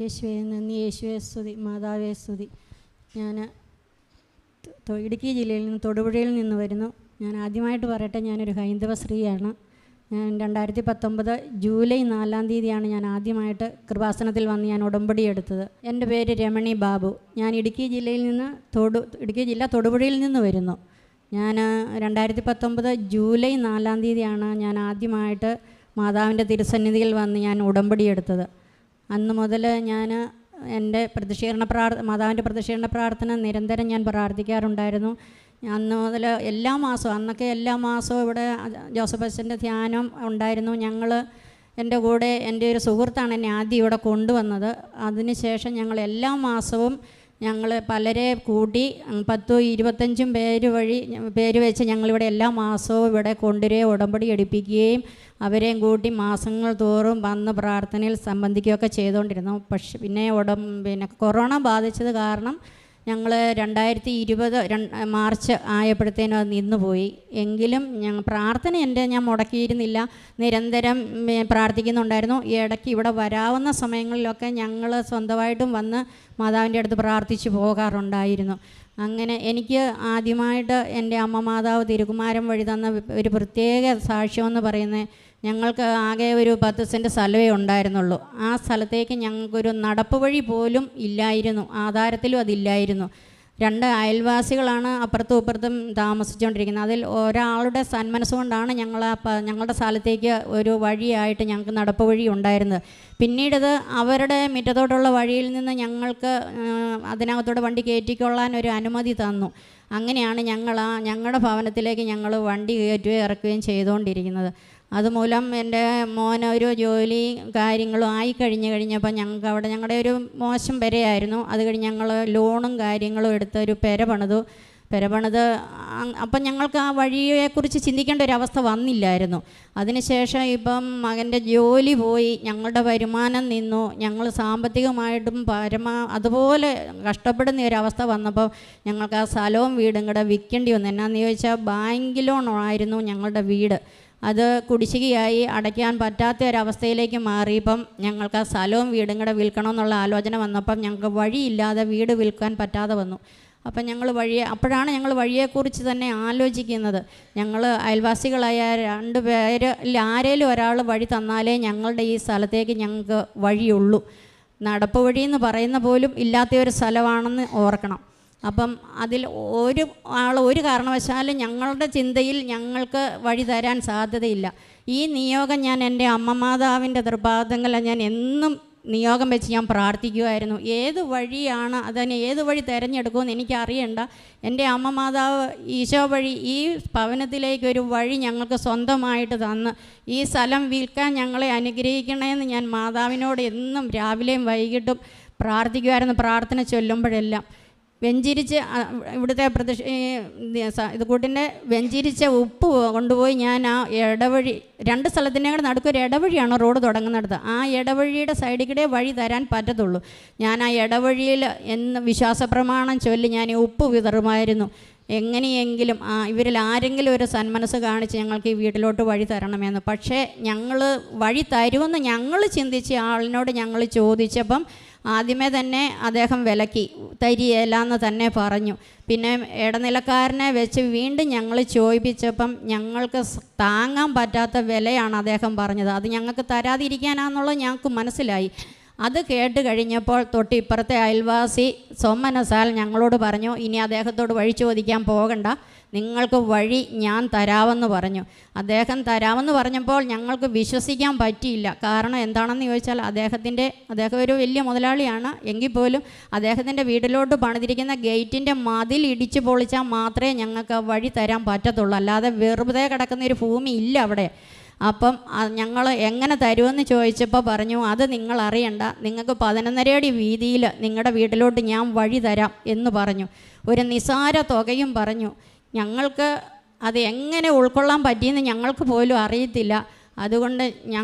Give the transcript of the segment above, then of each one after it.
യേശുവേ നന്ദി, യേശുവേ സ്തുതി, മാതാവേ സ്തുതി. ഞാൻ ഇടുക്കി ജില്ലയിൽ നിന്ന് തൊടുപുഴയിൽ നിന്ന് വരുന്നു. ഞാൻ ആദ്യമായിട്ട് പറയട്ടെ, ഞാനൊരു ഹൈന്ദവ സ്ത്രീയാണ്. ഞാൻ 2019 ജൂലൈ 4-ാം തീയതിയാണ് ഞാൻ ആദ്യമായിട്ട് കൃപാസനത്തിൽ വന്ന് ഞാൻ ഉടമ്പടി എടുത്തത്. എൻ്റെ പേര് രമണി ബാബു. ഞാൻ ഇടുക്കി ജില്ലയിൽ നിന്ന് ഇടുക്കി ജില്ല തൊടുപുഴയിൽ നിന്ന് വരുന്നു. ഞാൻ 2019 ജൂലൈ 4-ാം തീയതിയാണ് ഞാൻ ആദ്യമായിട്ട് മാതാവിൻ്റെ തിരുസന്നിധിയിൽ വന്ന് ഞാൻ ഉടമ്പടി എടുത്തത്. അന്ന് മുതൽ ഞാൻ എൻ്റെ മാതാവിൻ്റെ പ്രത്യക്ഷീകരണ പ്രാർത്ഥന നിരന്തരം ഞാൻ പ്രാർത്ഥിക്കാറുണ്ടായിരുന്നു. അന്ന് മുതൽ എല്ലാ മാസവും ഇവിടെ ജോസഫ് അച്ഛൻ്റെ ധ്യാനം ഉണ്ടായിരുന്നു. എൻ്റെ കൂടെ എൻ്റെ ഒരു സുഹൃത്താണ് എന്നെ ആദ്യം ഇവിടെ കൊണ്ടുവന്നത്. അതിനുശേഷം ഞങ്ങൾ എല്ലാ മാസവും പലരെ കൂട്ടി 10-25 പേര് വെച്ച് ഞങ്ങളിവിടെ എല്ലാ മാസവും ഇവിടെ കൊണ്ടുവരികയും ഉടമ്പടി എടുപ്പിക്കുകയും അവരെയും കൂട്ടി മാസങ്ങൾ തോറും വന്ന് പ്രാർത്ഥനയിൽ സംബന്ധിക്കുകയൊക്കെ ചെയ്തുകൊണ്ടിരുന്നു. പക്ഷെ പിന്നെ കൊറോണ ബാധിച്ചത് കാരണം ഞങ്ങൾ 2020 മാർച്ച് ആയപ്പോഴത്തേനും അത് നിന്നുപോയി. എങ്കിലും ഞാൻ മുടക്കിയിരുന്നില്ല, നിരന്തരം പ്രാർത്ഥിക്കുന്നുണ്ടായിരുന്നു. ഇടയ്ക്ക് ഇവിടെ വരാവുന്ന സമയങ്ങളിലൊക്കെ ഞങ്ങൾ സ്വന്തമായിട്ടും വന്ന് മാതാവിൻ്റെ അടുത്ത് പ്രാർത്ഥിച്ചു പോകാറുണ്ടായിരുന്നു. അങ്ങനെ എനിക്ക് ആദ്യമായിട്ട് എൻ്റെ അമ്മ മാതാവ് തിരുകുമാരൻ വഴി തന്ന ഒരു പ്രത്യേക സാക്ഷ്യമെന്ന് പറയുന്നത്, ഞങ്ങൾക്ക് ആകെ ഒരു 10 സെൻറ്റ് സ്ഥലമേ ഉണ്ടായിരുന്നുള്ളൂ. ആ സ്ഥലത്തേക്ക് ഞങ്ങൾക്കൊരു നടപ്പ് വഴി പോലും ഇല്ലായിരുന്നു, ആധാരത്തിലും അതില്ലായിരുന്നു. 2 അയൽവാസികളാണ് അപ്പുറത്തും ഇപ്പുറത്തും താമസിച്ചുകൊണ്ടിരിക്കുന്നത്. അതിൽ ഒരാളുടെ സന്മനസ്സുകൊണ്ടാണ് ഞങ്ങളുടെ സ്ഥലത്തേക്ക് ഒരു വഴിയായിട്ട് ഞങ്ങൾക്ക് നടപ്പ് വഴി ഉണ്ടായിരുന്നത്. പിന്നീടത് അവരുടെ മുറ്റത്തോട്ടുള്ള വഴിയിൽ നിന്ന് ഞങ്ങൾക്ക് അതിനകത്തോടെ വണ്ടി കയറ്റിക്കൊള്ളാൻ ഒരു അനുമതി തന്നു. അങ്ങനെയാണ് ഞങ്ങളുടെ ഭവനത്തിലേക്ക് ഞങ്ങൾ വണ്ടി കയറ്റുകയും ഇറക്കുകയും ചെയ്തുകൊണ്ടിരിക്കുന്നത്. അതുമൂലം എൻ്റെ മോനൊരു ജോലി കാര്യങ്ങളും കഴിഞ്ഞപ്പോൾ ഞങ്ങൾക്ക് അവിടെ ഞങ്ങളുടെ ഒരു മോശം പെരയായിരുന്നു. അത് കഴിഞ്ഞ് ഞങ്ങൾ ലോണും കാര്യങ്ങളും എടുത്ത് ഒരു പെര പണിത് അപ്പം ഞങ്ങൾക്ക് ആ വഴിയെക്കുറിച്ച് ചിന്തിക്കേണ്ട ഒരു അവസ്ഥ വന്നില്ലായിരുന്നു. അതിനുശേഷം ഇപ്പം മകൻ്റെ ജോലി പോയി, ഞങ്ങളുടെ വരുമാനം നിന്നു, ഞങ്ങൾ സാമ്പത്തികമായിട്ടും അതുപോലെ കഷ്ടപ്പെടുന്ന ഒരവസ്ഥ വന്നപ്പോൾ ഞങ്ങൾക്ക് ആ സ്ഥലവും വീടും കൂടെ വിൽക്കേണ്ടി വന്നു. എന്നാന്ന് ചോദിച്ചാൽ ബാങ്ക് ലോണായിരുന്നു ഞങ്ങളുടെ വീട്. അത് കുടിശ്ശികയായി അടയ്ക്കാൻ പറ്റാത്ത ഒരവസ്ഥയിലേക്ക് മാറിയപ്പം ഞങ്ങൾക്ക് ആ സ്ഥലവും വീടും കൂടെ വിൽക്കണമെന്നുള്ള ആലോചന വന്നപ്പം ഞങ്ങൾക്ക് വഴിയില്ലാതെ വീട് വിൽക്കാൻ പറ്റാതെ വന്നു. അപ്പം അപ്പോഴാണ് ഞങ്ങൾ വഴിയെക്കുറിച്ച് തന്നെ ആലോചിക്കുന്നത്. ഞങ്ങൾ അയൽവാസികളായ 2 പേരിൽ ആരേലും ഒരാൾ വഴി തന്നാലേ ഞങ്ങളുടെ ഈ സ്ഥലത്തേക്ക് ഞങ്ങൾക്ക് വഴിയുള്ളൂ. നടപ്പ് വഴിയെന്ന് പറയുന്ന പോലും ഇല്ലാത്ത ഒരു സ്ഥലമാണെന്ന് ഓർക്കണം. അപ്പം അതിൽ ഒരു കാരണവശാലും ഞങ്ങളുടെ ചിന്തയിൽ ഞങ്ങൾക്ക് വഴി തരാൻ സാധ്യതയില്ല. ഈ നിയോഗം ഞാൻ എൻ്റെ അമ്മ മാതാവിൻ്റെ തൃപാദങ്ങളിൽ ഞാൻ എന്നും നിയോഗം വെച്ച് ഞാൻ പ്രാർത്ഥിക്കുമായിരുന്നു. ഏത് വഴി തിരഞ്ഞെടുക്കുമെന്ന് എനിക്കറിയണ്ട. എൻ്റെ അമ്മ മാതാവ് ഈശോ വഴി ഈ ഭവനത്തിലേക്കൊരു വഴി ഞങ്ങൾക്ക് സ്വന്തമായിട്ട് തന്ന് ഈ സ്ഥലം വിൽക്കാൻ ഞങ്ങളെ അനുഗ്രഹിക്കണമെന്ന് ഞാൻ മാതാവിനോട് എന്നും രാവിലെയും വൈകിട്ടും പ്രാർത്ഥിക്കുമായിരുന്നു. പ്രാർത്ഥന ചൊല്ലുമ്പോഴെല്ലാം ഇവിടുത്തെ കൂട്ടിൻ്റെ വെഞ്ചിരിച്ച ഉപ്പ് കൊണ്ടുപോയി ഞാൻ ആ ഇടവഴി 2 സ്ഥലത്തിൻ്റെ കൂടെ നടുക്കൊരു ഇടവഴിയാണ് റോഡ് തുടങ്ങുന്നിടത്ത്. ആ ഇടവഴിയുടെ സൈഡിൽ കൂടെ വഴി തരാൻ പറ്റത്തുള്ളൂ. ഞാൻ ആ ഇടവഴിയിൽ വിശ്വാസപ്രമാണം ചൊല്ലി ഞാൻ ഈ ഉപ്പ് വിതറുമായിരുന്നു. എങ്ങനെയെങ്കിലും ഇവരിൽ ആരെങ്കിലും ഒരു സന്മനസ്സ് കാണിച്ച് ഞങ്ങൾക്ക് ഈ വീട്ടിലോട്ട് വഴി തരണമെന്ന്. പക്ഷേ ഞങ്ങൾ വഴി തരുമെന്ന് ഞങ്ങൾ ചിന്തിച്ച ആളിനോട് ഞങ്ങൾ ചോദിച്ചപ്പം ആദ്യമേ തന്നെ അദ്ദേഹം വിലക്കി, തരികയില്ലെന്ന് തന്നെ പറഞ്ഞു. പിന്നെ ഇടനിലക്കാരനെ വെച്ച് വീണ്ടും ഞങ്ങൾ ചോദിപ്പിച്ചപ്പം ഞങ്ങൾക്ക് താങ്ങാൻ പറ്റാത്ത വിലയാണ് അദ്ദേഹം പറഞ്ഞത്. അത് ഞങ്ങൾക്ക് തരാതിരിക്കാനാണെന്നുള്ളത് ഞങ്ങൾക്ക് മനസ്സിലായി. അത് കേട്ട് കഴിഞ്ഞപ്പോൾ തൊട്ടിപ്പുറത്തെ അയൽവാസി സോമനസാൽ ഞങ്ങളോട് പറഞ്ഞു, ഇനി അദ്ദേഹത്തോട് വഴി ചോദിക്കാൻ പോകണ്ട, നിങ്ങൾക്ക് വഴി ഞാൻ തരാമെന്ന് പറഞ്ഞു. അദ്ദേഹം തരാമെന്ന് പറഞ്ഞപ്പോൾ ഞങ്ങൾക്ക് വിശ്വസിക്കാൻ പറ്റിയില്ല. കാരണം എന്താണെന്ന് ചോദിച്ചാൽ അദ്ദേഹം ഒരു വലിയ മുതലാളിയാണ്. എങ്കിൽ പോലും അദ്ദേഹത്തിൻ്റെ വീട്ടിലോട്ട് പണിതിരിക്കുന്ന ഗേറ്റിൻ്റെ മതിൽ ഇടിച്ച് പൊളിച്ചാൽ മാത്രമേ ഞങ്ങൾക്ക് വഴി തരാൻ പറ്റത്തുള്ളൂ. അല്ലാതെ വെറുതെ കിടക്കുന്ന ഒരു ഭൂമി ഇല്ല അവിടെ. അപ്പം ഞങ്ങൾ എങ്ങനെ തരുമെന്ന് ചോദിച്ചപ്പോൾ പറഞ്ഞു, അത് നിങ്ങൾ അറിയണ്ട, നിങ്ങൾക്ക് 11.5 അടി വീതിയിൽ നിങ്ങളുടെ വീട്ടിലോട്ട് ഞാൻ വഴി തരാം എന്ന് പറഞ്ഞു. ഒരു നിസാര തുകയും പറഞ്ഞു. ഞങ്ങൾക്ക് അത് എങ്ങനെ ഉൾക്കൊള്ളാൻ പറ്റിയെന്ന് ഞങ്ങൾക്ക് പോലും അറിയത്തില്ല. അതുകൊണ്ട്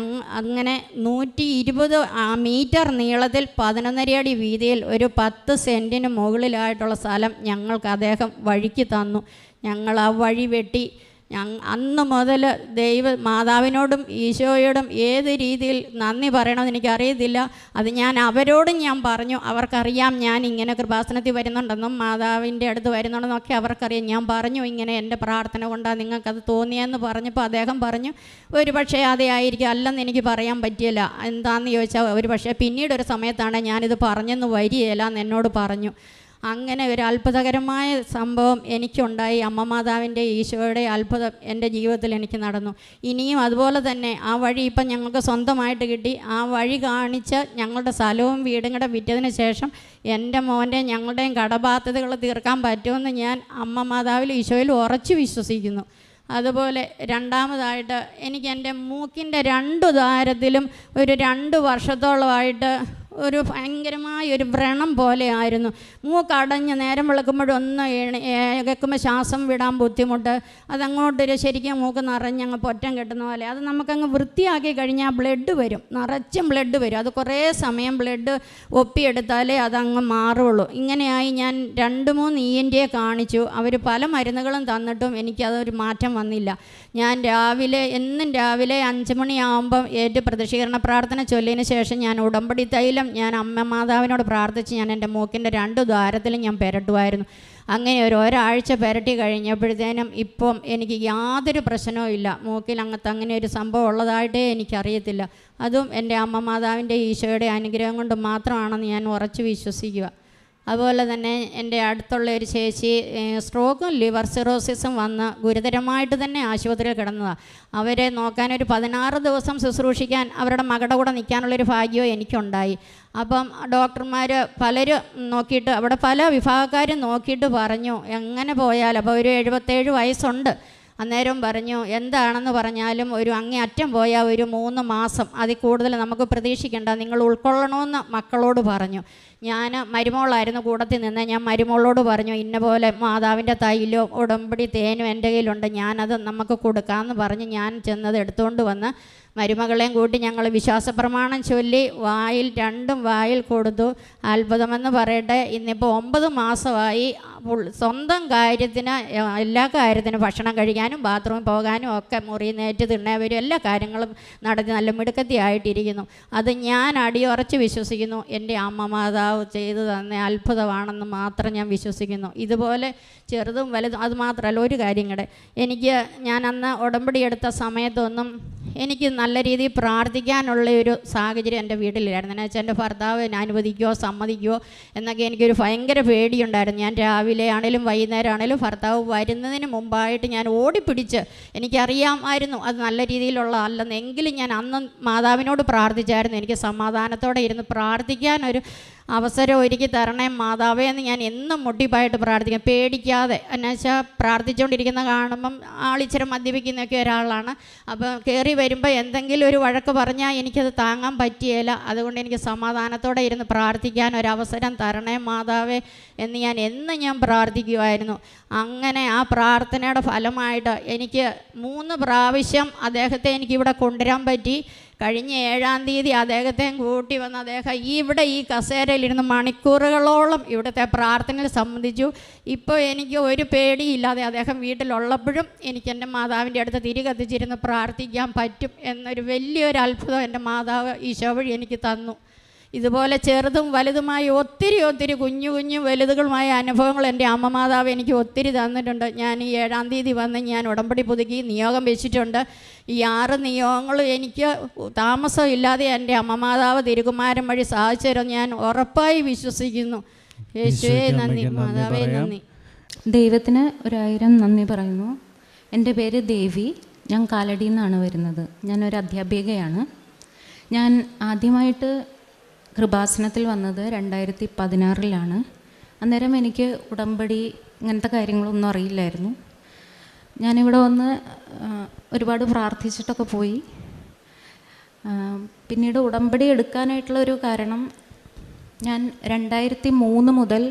അങ്ങനെ 120 മീറ്റർ നീളത്തിൽ 11.5 അടി വീതിയിൽ ഒരു 10 സെൻറ്റിന് മുകളിലായിട്ടുള്ള സ്ഥലം ഞങ്ങൾക്ക് അദ്ദേഹം വഴിക്ക് തന്നു. ഞങ്ങൾ ആ വഴി വെട്ടി അന്ന് മുതൽ മാതാവിനോടും ഈശോയോടും ഏത് രീതിയിൽ നന്ദി പറയണമെന്ന് എനിക്കറിയത്തില്ല. അത് ഞാൻ അവരോടും ഞാൻ പറഞ്ഞു. അവർക്കറിയാം ഞാൻ ഇങ്ങനെ കൃപാസനത്തിൽ വരുന്നുണ്ടെന്നും മാതാവിൻ്റെ അടുത്ത് വരുന്നുണ്ടെന്നൊക്കെ അവർക്കറിയാം. ഞാൻ പറഞ്ഞു ഇങ്ങനെ എൻ്റെ പ്രാർത്ഥന കൊണ്ടാണ് നിങ്ങൾക്കത് തോന്നിയെന്ന് പറഞ്ഞപ്പോൾ അദ്ദേഹം പറഞ്ഞു ഒരു പക്ഷേ അതേ ആയിരിക്കും, അല്ലെന്ന് എനിക്ക് പറയാൻ പറ്റിയില്ല. എന്താണെന്ന് ചോദിച്ചാൽ ഒരു പക്ഷേ പിന്നീടൊരു സമയത്താണ് ഞാനിത് പറഞ്ഞെന്ന് വരികയില്ല എന്ന് എന്നോട് പറഞ്ഞു. അങ്ങനെ ഒരു അത്ഭുതകരമായ സംഭവം എനിക്കുണ്ടായി. അമ്മ മാതാവിൻ്റെ ഈശോയുടെ അത്ഭുതം എൻ്റെ ജീവിതത്തിൽ എനിക്ക് നടന്നു. ഇനിയും അതുപോലെ തന്നെ ആ വഴി ഇപ്പം ഞങ്ങൾക്ക് സ്വന്തമായിട്ട് കിട്ടി. ആ വഴി കാണിച്ച് ഞങ്ങളുടെ സ്ഥലവും വീടും കൂടെ വിറ്റതിന് ശേഷം എൻ്റെ മോൻ്റെയും ഞങ്ങളുടെയും കടബാധ്യതകൾ തീർക്കാൻ പറ്റുമെന്ന് ഞാൻ അമ്മ മാതാവിൽ ഈശോയിൽ ഉറച്ചു വിശ്വസിക്കുന്നു. അതുപോലെ രണ്ടാമതായിട്ട് എനിക്ക് എൻ്റെ മൂക്കിൻ്റെ 2 ദ്വാരത്തിലും ഒരു 2 വർഷത്തോളമായിട്ട് ഒരു ഭയങ്കരമായ ഒരു വ്രണം പോലെ ആയിരുന്നു. മൂക്കടഞ്ഞ് നേരം വിളക്കുമ്പോഴൊന്ന് കേൾക്കുമ്പോൾ ശ്വാസം വിടാൻ ബുദ്ധിമുട്ട്. അതങ്ങോട്ടൊരു ശരിക്കും മൂക്ക് നിറഞ്ഞങ്ങ് പൊറ്റം കെട്ടുന്ന പോലെ. അത് നമുക്കങ്ങ് വൃത്തിയാക്കി കഴിഞ്ഞാൽ ബ്ലഡ് വരും, നിറച്ചും ബ്ലഡ് വരും. അത് കുറേ സമയം ബ്ലഡ് ഒപ്പിയെടുത്താലേ അതങ്ങ് മാറുള്ളൂ. ഇങ്ങനെയായി ഞാൻ 2-3 ENT കാണിച്ചു. അവർ പല മരുന്നുകളും തന്നിട്ടും എനിക്കതൊരു മാറ്റം വന്നില്ല. ഞാൻ എന്നും രാവിലെ 5 മണിയാകുമ്പം പ്രദക്ഷിണ പ്രാർത്ഥന ചൊല്ലിയതിന് ശേഷം ഞാൻ ഉടമ്പടി തൈലം ഞാൻ അമ്മ മാതാവിനോട് പ്രാർത്ഥിച്ച് ഞാൻ എൻ്റെ മൂക്കിൻ്റെ 2 ദ്വാരത്തിലും ഞാൻ പുരട്ടുമായിരുന്നു. അങ്ങനെ ഒരാഴ്ച പുരട്ടി കഴിഞ്ഞപ്പോഴത്തേനും ഇപ്പം എനിക്ക് യാതൊരു പ്രശ്നവും ഇല്ല. മൂക്കിൽ അങ്ങനെ ഒരു സംഭവം ഉള്ളതായിട്ടേ എനിക്കറിയത്തില്ല. അതും എൻ്റെ അമ്മ മാതാവിൻ്റെ ഈശോയുടെ അനുഗ്രഹം കൊണ്ട് മാത്രമാണെന്ന് ഞാൻ ഉറച്ചു വിശ്വസിക്കുക. അതുപോലെ തന്നെ എൻ്റെ അടുത്തുള്ള ഒരു ചേച്ചി സ്ട്രോക്കും ലിവർ സിറോസിസും വന്ന് ഗുരുതരമായിട്ട് തന്നെ ആശുപത്രിയിൽ കിടന്നതാണ്. അവരെ നോക്കാനൊരു 16 ദിവസം ശുശ്രൂഷിക്കാൻ അവരുടെ മകളുടെ കൂടെ നിൽക്കാനുള്ളൊരു ഭാഗ്യവും എനിക്കുണ്ടായി. അപ്പം ഡോക്ടർമാർ പലരും നോക്കിയിട്ട് അവിടെ പല വിഭാഗക്കാരും നോക്കിയിട്ട് പറഞ്ഞു എങ്ങനെ പോയാലും അപ്പോൾ ഒരു 77 വയസ്സുണ്ട്. അന്നേരം പറഞ്ഞു എന്താണെന്ന് പറഞ്ഞാലും ഒരു അങ്ങേ അറ്റം പോയാൽ ഒരു 3 മാസം അതിൽ കൂടുതൽ നമുക്ക് പ്രതീക്ഷിക്കേണ്ട, നിങ്ങൾ ഉൾക്കൊള്ളണമെന്ന് മക്കളോട് പറഞ്ഞു. ഞാൻ മരുമോളായിരുന്നു കൂടത്തിൽ നിന്ന്. ഞാൻ മരുമോളോട് പറഞ്ഞു ഇന്ന പോലെ മാതാവിൻ്റെ തൈലവും ഉടമ്പടി തേനും എൻ്റെ കയ്യിലുണ്ട്, ഞാനത് നമുക്ക് കൊടുക്കാമെന്ന് പറഞ്ഞ് ഞാൻ ചെന്നത് എടുത്തുകൊണ്ട് വന്ന് മരുമകളെയും കൂട്ടി ഞങ്ങൾ വിശ്വാസപ്രമാണം ചൊല്ലി രണ്ടും വായിൽ കൊടുത്തു. അത്ഭുതമെന്ന് പറയട്ടെ, ഇന്നിപ്പോൾ 9 മാസമായി. സ്വന്തം കാര്യത്തിന് എല്ലാ കാര്യത്തിനും ഭക്ഷണം കഴിക്കാനും ബാത്റൂമിൽ പോകാനും ഒക്കെ മുറിനേറ്റ് തിണ്ണവരും എല്ലാ കാര്യങ്ങളും നടത്തി നല്ല മിടുക്കത്തിയായിട്ടിരിക്കുന്നു. അത് ഞാൻ അടിയുറച്ച് വിശ്വസിക്കുന്നു. എൻ്റെ അമ്മ മാതാവ് ചെയ്തു തന്ന അത്ഭുതമാണെന്ന് മാത്രം ഞാൻ വിശ്വസിക്കുന്നു. ഇതുപോലെ ചെറുതും വലുതും അത് മാത്രമല്ല, ഒരു കാര്യം കൂടെ, ഞാൻ അന്ന് ഉടമ്പടി എടുത്ത സമയത്തൊന്നും എനിക്ക് നല്ല രീതിയിൽ പ്രാർത്ഥിക്കാനുള്ള ഒരു സാഹചര്യം എൻ്റെ വീട്ടിലില്ലായിരുന്നു. എന്ന് വെച്ചാൽ എൻ്റെ ഭർത്താവ് അനുവദിക്കുമോ സമ്മതിക്കുമോ എന്നൊക്കെ എനിക്കൊരു ഭയങ്കര പേടിയുണ്ടായിരുന്നു. ഞാൻ രാവിലെ ആണെങ്കിലും വൈകുന്നേരം ആണെങ്കിലും ഭർത്താവ് വരുന്നതിന് മുമ്പായിട്ട് ഞാൻ ഓടിപ്പിടിച്ച്, എനിക്കറിയാമായിരുന്നു അത് നല്ല രീതിയിലുള്ള അല്ലെന്നെങ്കിലും ഞാൻ അന്ന് മാതാവിനോട് പ്രാർത്ഥിച്ചായിരുന്നു. എനിക്ക് സമാധാനത്തോടെ ഇരുന്ന് പ്രാർത്ഥിക്കാനൊരു അവസരം ഒരുക്കി തരണേ മാതാവേ എന്ന് ഞാൻ എന്നും മുട്ടിപ്പായിട്ട് പ്രാർത്ഥിക്കാം, പേടിക്കാതെ. എന്നുവെച്ചാൽ പ്രാർത്ഥിച്ചുകൊണ്ടിരിക്കുന്ന കാണുമ്പം ആളിച്ചിരി മദ്യപിക്കുന്നൊക്കെ ഒരാളാണ്. അപ്പോൾ കയറി വരുമ്പോൾ എന്തെങ്കിലും ഒരു വഴക്ക് പറഞ്ഞാൽ എനിക്കത് താങ്ങാൻ പറ്റിയില്ല. അതുകൊണ്ട് എനിക്ക് സമാധാനത്തോടെ ഇരുന്ന് പ്രാർത്ഥിക്കാൻ ഒരവസരം തരണേ മാതാവേ എന്ന് ഞാൻ പ്രാർത്ഥിക്കുമായിരുന്നു. അങ്ങനെ ആ പ്രാർത്ഥനയുടെ ഫലമായിട്ട് എനിക്ക് 3 പ്രാവശ്യം അദ്ദേഹത്തെ എനിക്കിവിടെ കൊണ്ടുവരാൻ പറ്റി. കഴിഞ്ഞ 7-ാം തീയതി അദ്ദേഹത്തെയും കൂട്ടി വന്ന് അദ്ദേഹം ഈ കസേരയിലിരുന്ന് മണിക്കൂറുകളോളം ഇവിടുത്തെ പ്രാർത്ഥനയിൽ സംബന്ധിച്ചു. ഇപ്പോൾ എനിക്ക് ഒരു പേടിയില്ലാതെ അദ്ദേഹം വീട്ടിലുള്ളപ്പോഴും എനിക്ക് എൻ്റെ മാതാവിൻ്റെ അടുത്ത് തിരി കത്തിച്ചിരുന്ന് പ്രാർത്ഥിക്കാൻ പറ്റും എന്നൊരു വലിയൊരു അത്ഭുതം എൻ്റെ മാതാവ് ഈശോ വഴി എനിക്ക് തന്നു. ഇതുപോലെ ചെറുതും വലുതുമായ ഒത്തിരി കുഞ്ഞു വലുതുകളുമായ അനുഭവങ്ങൾ എൻ്റെ അമ്മ മാതാവ് എനിക്ക് ഒത്തിരി തന്നിട്ടുണ്ട്. ഞാൻ ഈ 7-ാം തീയതി വന്ന് ഞാൻ ഉടമ്പടി പുതുക്കി നിയോഗം വെച്ചിട്ടുണ്ട്. ഈ 6 നിയോഗങ്ങൾ എനിക്ക് താമസമില്ലാതെ എൻ്റെ അമ്മ മാതാവ് തിരുകുമാരൻ വഴി സാധിച്ചു തരും ഞാൻ ഉറപ്പായി വിശ്വസിക്കുന്നു. യേശുവേ നന്ദി, മാതാവേ നന്ദി. ദൈവത്തിന് 1000 നന്ദി പറയുന്നു. എൻ്റെ പേര് ദേവി, ഞാൻ കാലടിയിൽ നിന്നാണ് വരുന്നത്. ഞാനൊരു അധ്യാപികയാണ്. ഞാൻ ആദ്യമായിട്ട് കൃപാസനത്തിൽ വന്നത് 2016 അന്നേരം എനിക്ക് ഉടമ്പടി ഇങ്ങനത്തെ കാര്യങ്ങളൊന്നും അറിയില്ലായിരുന്നു. ഞാനിവിടെ വന്ന് ഒരുപാട് പ്രാർത്ഥിച്ചിട്ടൊക്കെ പോയി. പിന്നീട് ഉടമ്പടി എടുക്കാനായിട്ടുള്ളൊരു കാരണം, ഞാൻ 2003 മുതൽ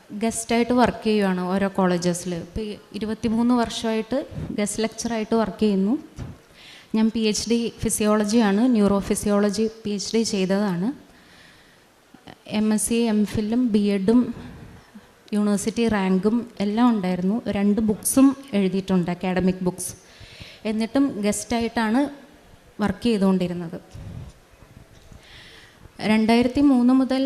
ഗസ്റ്റായിട്ട് വർക്ക് ചെയ്യുകയാണ് ഓരോ കോളേജസിൽ. ഇപ്പോൾ 23 വർഷമായിട്ട് ഗസ്റ്റ് ലെക്ചറായിട്ട് വർക്ക് ചെയ്യുന്നു. ഞാൻ PhD ഫിസിയോളജിയാണ്, ന്യൂറോ ഫിസിയോളജി PhD ചെയ്തതാണ്. MSc MPhilഉം B.Edഉം യൂണിവേഴ്സിറ്റി റാങ്കും എല്ലാം ഉണ്ടായിരുന്നു. 2 ബുക്സും എഴുതിയിട്ടുണ്ട്, അക്കാഡമിക് ബുക്സ്. എന്നിട്ടും ഗസ്റ്റായിട്ടാണ് വർക്ക് ചെയ്തുകൊണ്ടിരുന്നത്. 2003 മുതൽ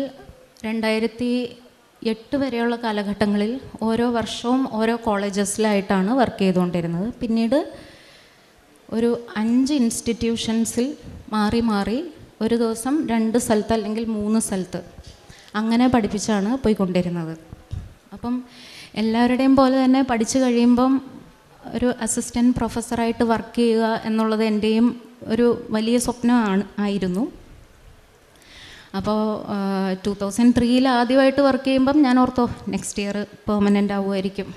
2008 വരെയുള്ള കാലഘട്ടങ്ങളിൽ ഓരോ വർഷവും ഓരോ കോളേജസിലായിട്ടാണ് വർക്ക് ചെയ്തുകൊണ്ടിരുന്നത്. പിന്നീട് ഒരു 5 ഇൻസ്റ്റിറ്റ്യൂഷൻസിൽ മാറി മാറി ഒരു ദിവസം 2 സ്ഥലത്ത് അല്ലെങ്കിൽ 3 സ്ഥലത്ത് അങ്ങനെ പഠിപ്പിച്ചാണ് പോയിക്കൊണ്ടിരുന്നത്. അപ്പം എല്ലാവരുടെയും പോലെ തന്നെ പഠിച്ചു കഴിയുമ്പം ഒരു അസിസ്റ്റൻറ്റ് പ്രൊഫസറായിട്ട് വർക്ക് ചെയ്യുക എന്നുള്ളത് എൻ്റെയും ഒരു വലിയ ആയിരുന്നു. അപ്പോൾ 2003 ആദ്യമായിട്ട് വർക്ക് ചെയ്യുമ്പം ഞാൻ ഓർത്തോ നെക്സ്റ്റ് ഇയർ പെർമനൻ്റ് ആവുമായിരിക്കും.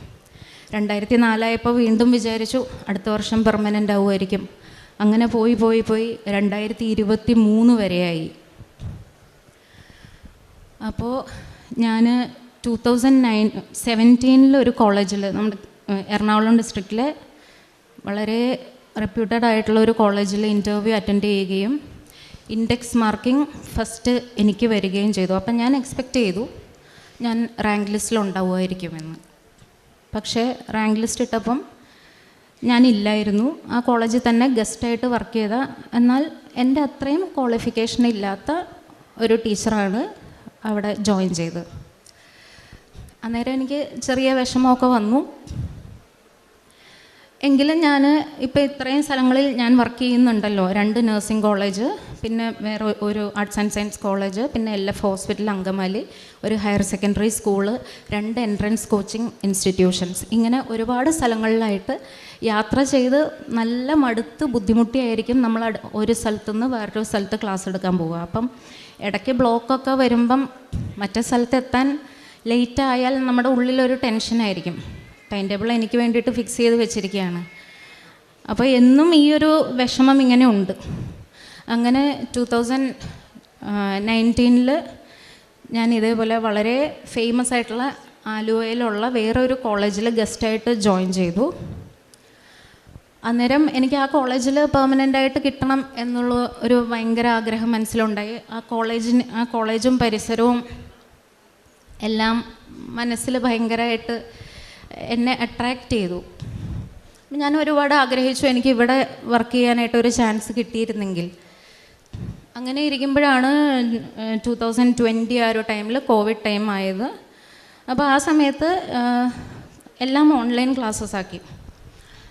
2004 വീണ്ടും വിചാരിച്ചു അടുത്ത വർഷം പെർമനൻ്റ് ആവുമായിരിക്കും. അങ്ങനെ പോയി 2023 വരെയായി. അപ്പോൾ ഞാൻ 2017 ഒരു കോളേജിൽ, നമ്മുടെ എറണാകുളം ഡിസ്ട്രിക്റ്റിലെ വളരെ റെപ്യൂട്ടഡ് ആയിട്ടുള്ള ഒരു കോളേജിൽ ഇൻ്റർവ്യൂ അറ്റൻഡ് ചെയ്യുകയും ഇൻഡെക്സ് മാർക്കിംഗ് ഫസ്റ്റ് എനിക്ക് വരികയും ചെയ്തു. അപ്പം ഞാൻ എക്സ്പെക്റ്റ് ചെയ്തു ഞാൻ റാങ്ക് ലിസ്റ്റിലുണ്ടാവുമായിരിക്കുമെന്ന്. പക്ഷേ റാങ്ക് ലിസ്റ്റ് ഇട്ടപ്പം ഞാനില്ലായിരുന്നു. ആ കോളേജിൽ തന്നെ ഗസ്റ്റായിട്ട് വർക്ക് ചെയ്ത, എന്നാൽ എൻ്റെ അത്രയും ക്വാളിഫിക്കേഷൻ ഇല്ലാത്ത ഒരു ടീച്ചറാണ് അവിടെ ജോയിൻ ചെയ്തത്. അന്നേരം എനിക്ക് ചെറിയ വിഷമമൊക്കെ വന്നു. എങ്കിലും ഞാൻ ഇപ്പോൾ ഇത്രയും സ്ഥലങ്ങളിൽ ഞാൻ വർക്ക് ചെയ്യുന്നുണ്ടല്ലോ, 2 നഴ്സിംഗ് കോളേജ്, പിന്നെ വേറെ ഒരു ആർട്സ് ആൻഡ് സയൻസ് കോളേജ്, പിന്നെ LF ഹോസ്പിറ്റൽ അങ്കമാലി, ഒരു higher secondary school, 2 entrance coaching institutions, ഇങ്ങനെ ഒരുപാട് സ്ഥലങ്ങളിലായിട്ട് യാത്ര ചെയ്ത് നല്ല മടുത്ത് ബുദ്ധിമുട്ടിയായിരിക്കും നമ്മൾ ഒരു സ്ഥലത്തുനിന്ന് വേറൊരു സ്ഥലത്ത് ക്ലാസ് എടുക്കാൻ പോവുക. അപ്പം ഇടയ്ക്ക് ബ്ലോക്കൊക്കെ വരുമ്പം മറ്റേ സ്ഥലത്ത് എത്താൻ ലേറ്റ് ആയാൽ നമ്മുടെ ഉള്ളിലൊരു ടെൻഷനായിരിക്കും. ടൈം ടേബിൾ എനിക്ക് വേണ്ടിയിട്ട് ഫിക്സ് ചെയ്ത് വെച്ചിരിക്കുകയാണ്. അപ്പോൾ എന്നും ഈ ഒരു വിഷമം ഇങ്ങനെ ഉണ്ട്. അങ്ങനെ 2019 ഞാൻ ഇതേപോലെ വളരെ ഫേമസ് ആയിട്ടുള്ള ആലുവയിലുള്ള വേറൊരു കോളേജിൽ ഗസ്റ്റായിട്ട് ജോയിൻ ചെയ്തു. അന്നേരം എനിക്ക് ആ കോളേജിൽ പെർമനൻ്റായിട്ട് കിട്ടണം എന്നുള്ള ഒരു ഭയങ്കര ആഗ്രഹം മനസ്സിലുണ്ടായി. ആ കോളേജും പരിസരവും എല്ലാം മനസ്സിൽ ഭയങ്കരമായിട്ട് എന്നെ അട്രാക്റ്റ് ചെയ്തു. ഞാൻ ഒരുപാട് ആഗ്രഹിച്ചു എനിക്ക് ഇവിടെ വർക്ക് ചെയ്യാനായിട്ട് ഒരു ചാൻസ് കിട്ടിയിരുന്നെങ്കിൽ. അങ്ങനെ ഇരിക്കുമ്പോഴാണ് 2020 ആ ഒരു ടൈമിൽ കോവിഡ് ടൈം ആയത്. അപ്പോൾ ആ സമയത്ത് എല്ലാം ഓൺലൈൻ ക്ലാസ്സസ് ആക്കി.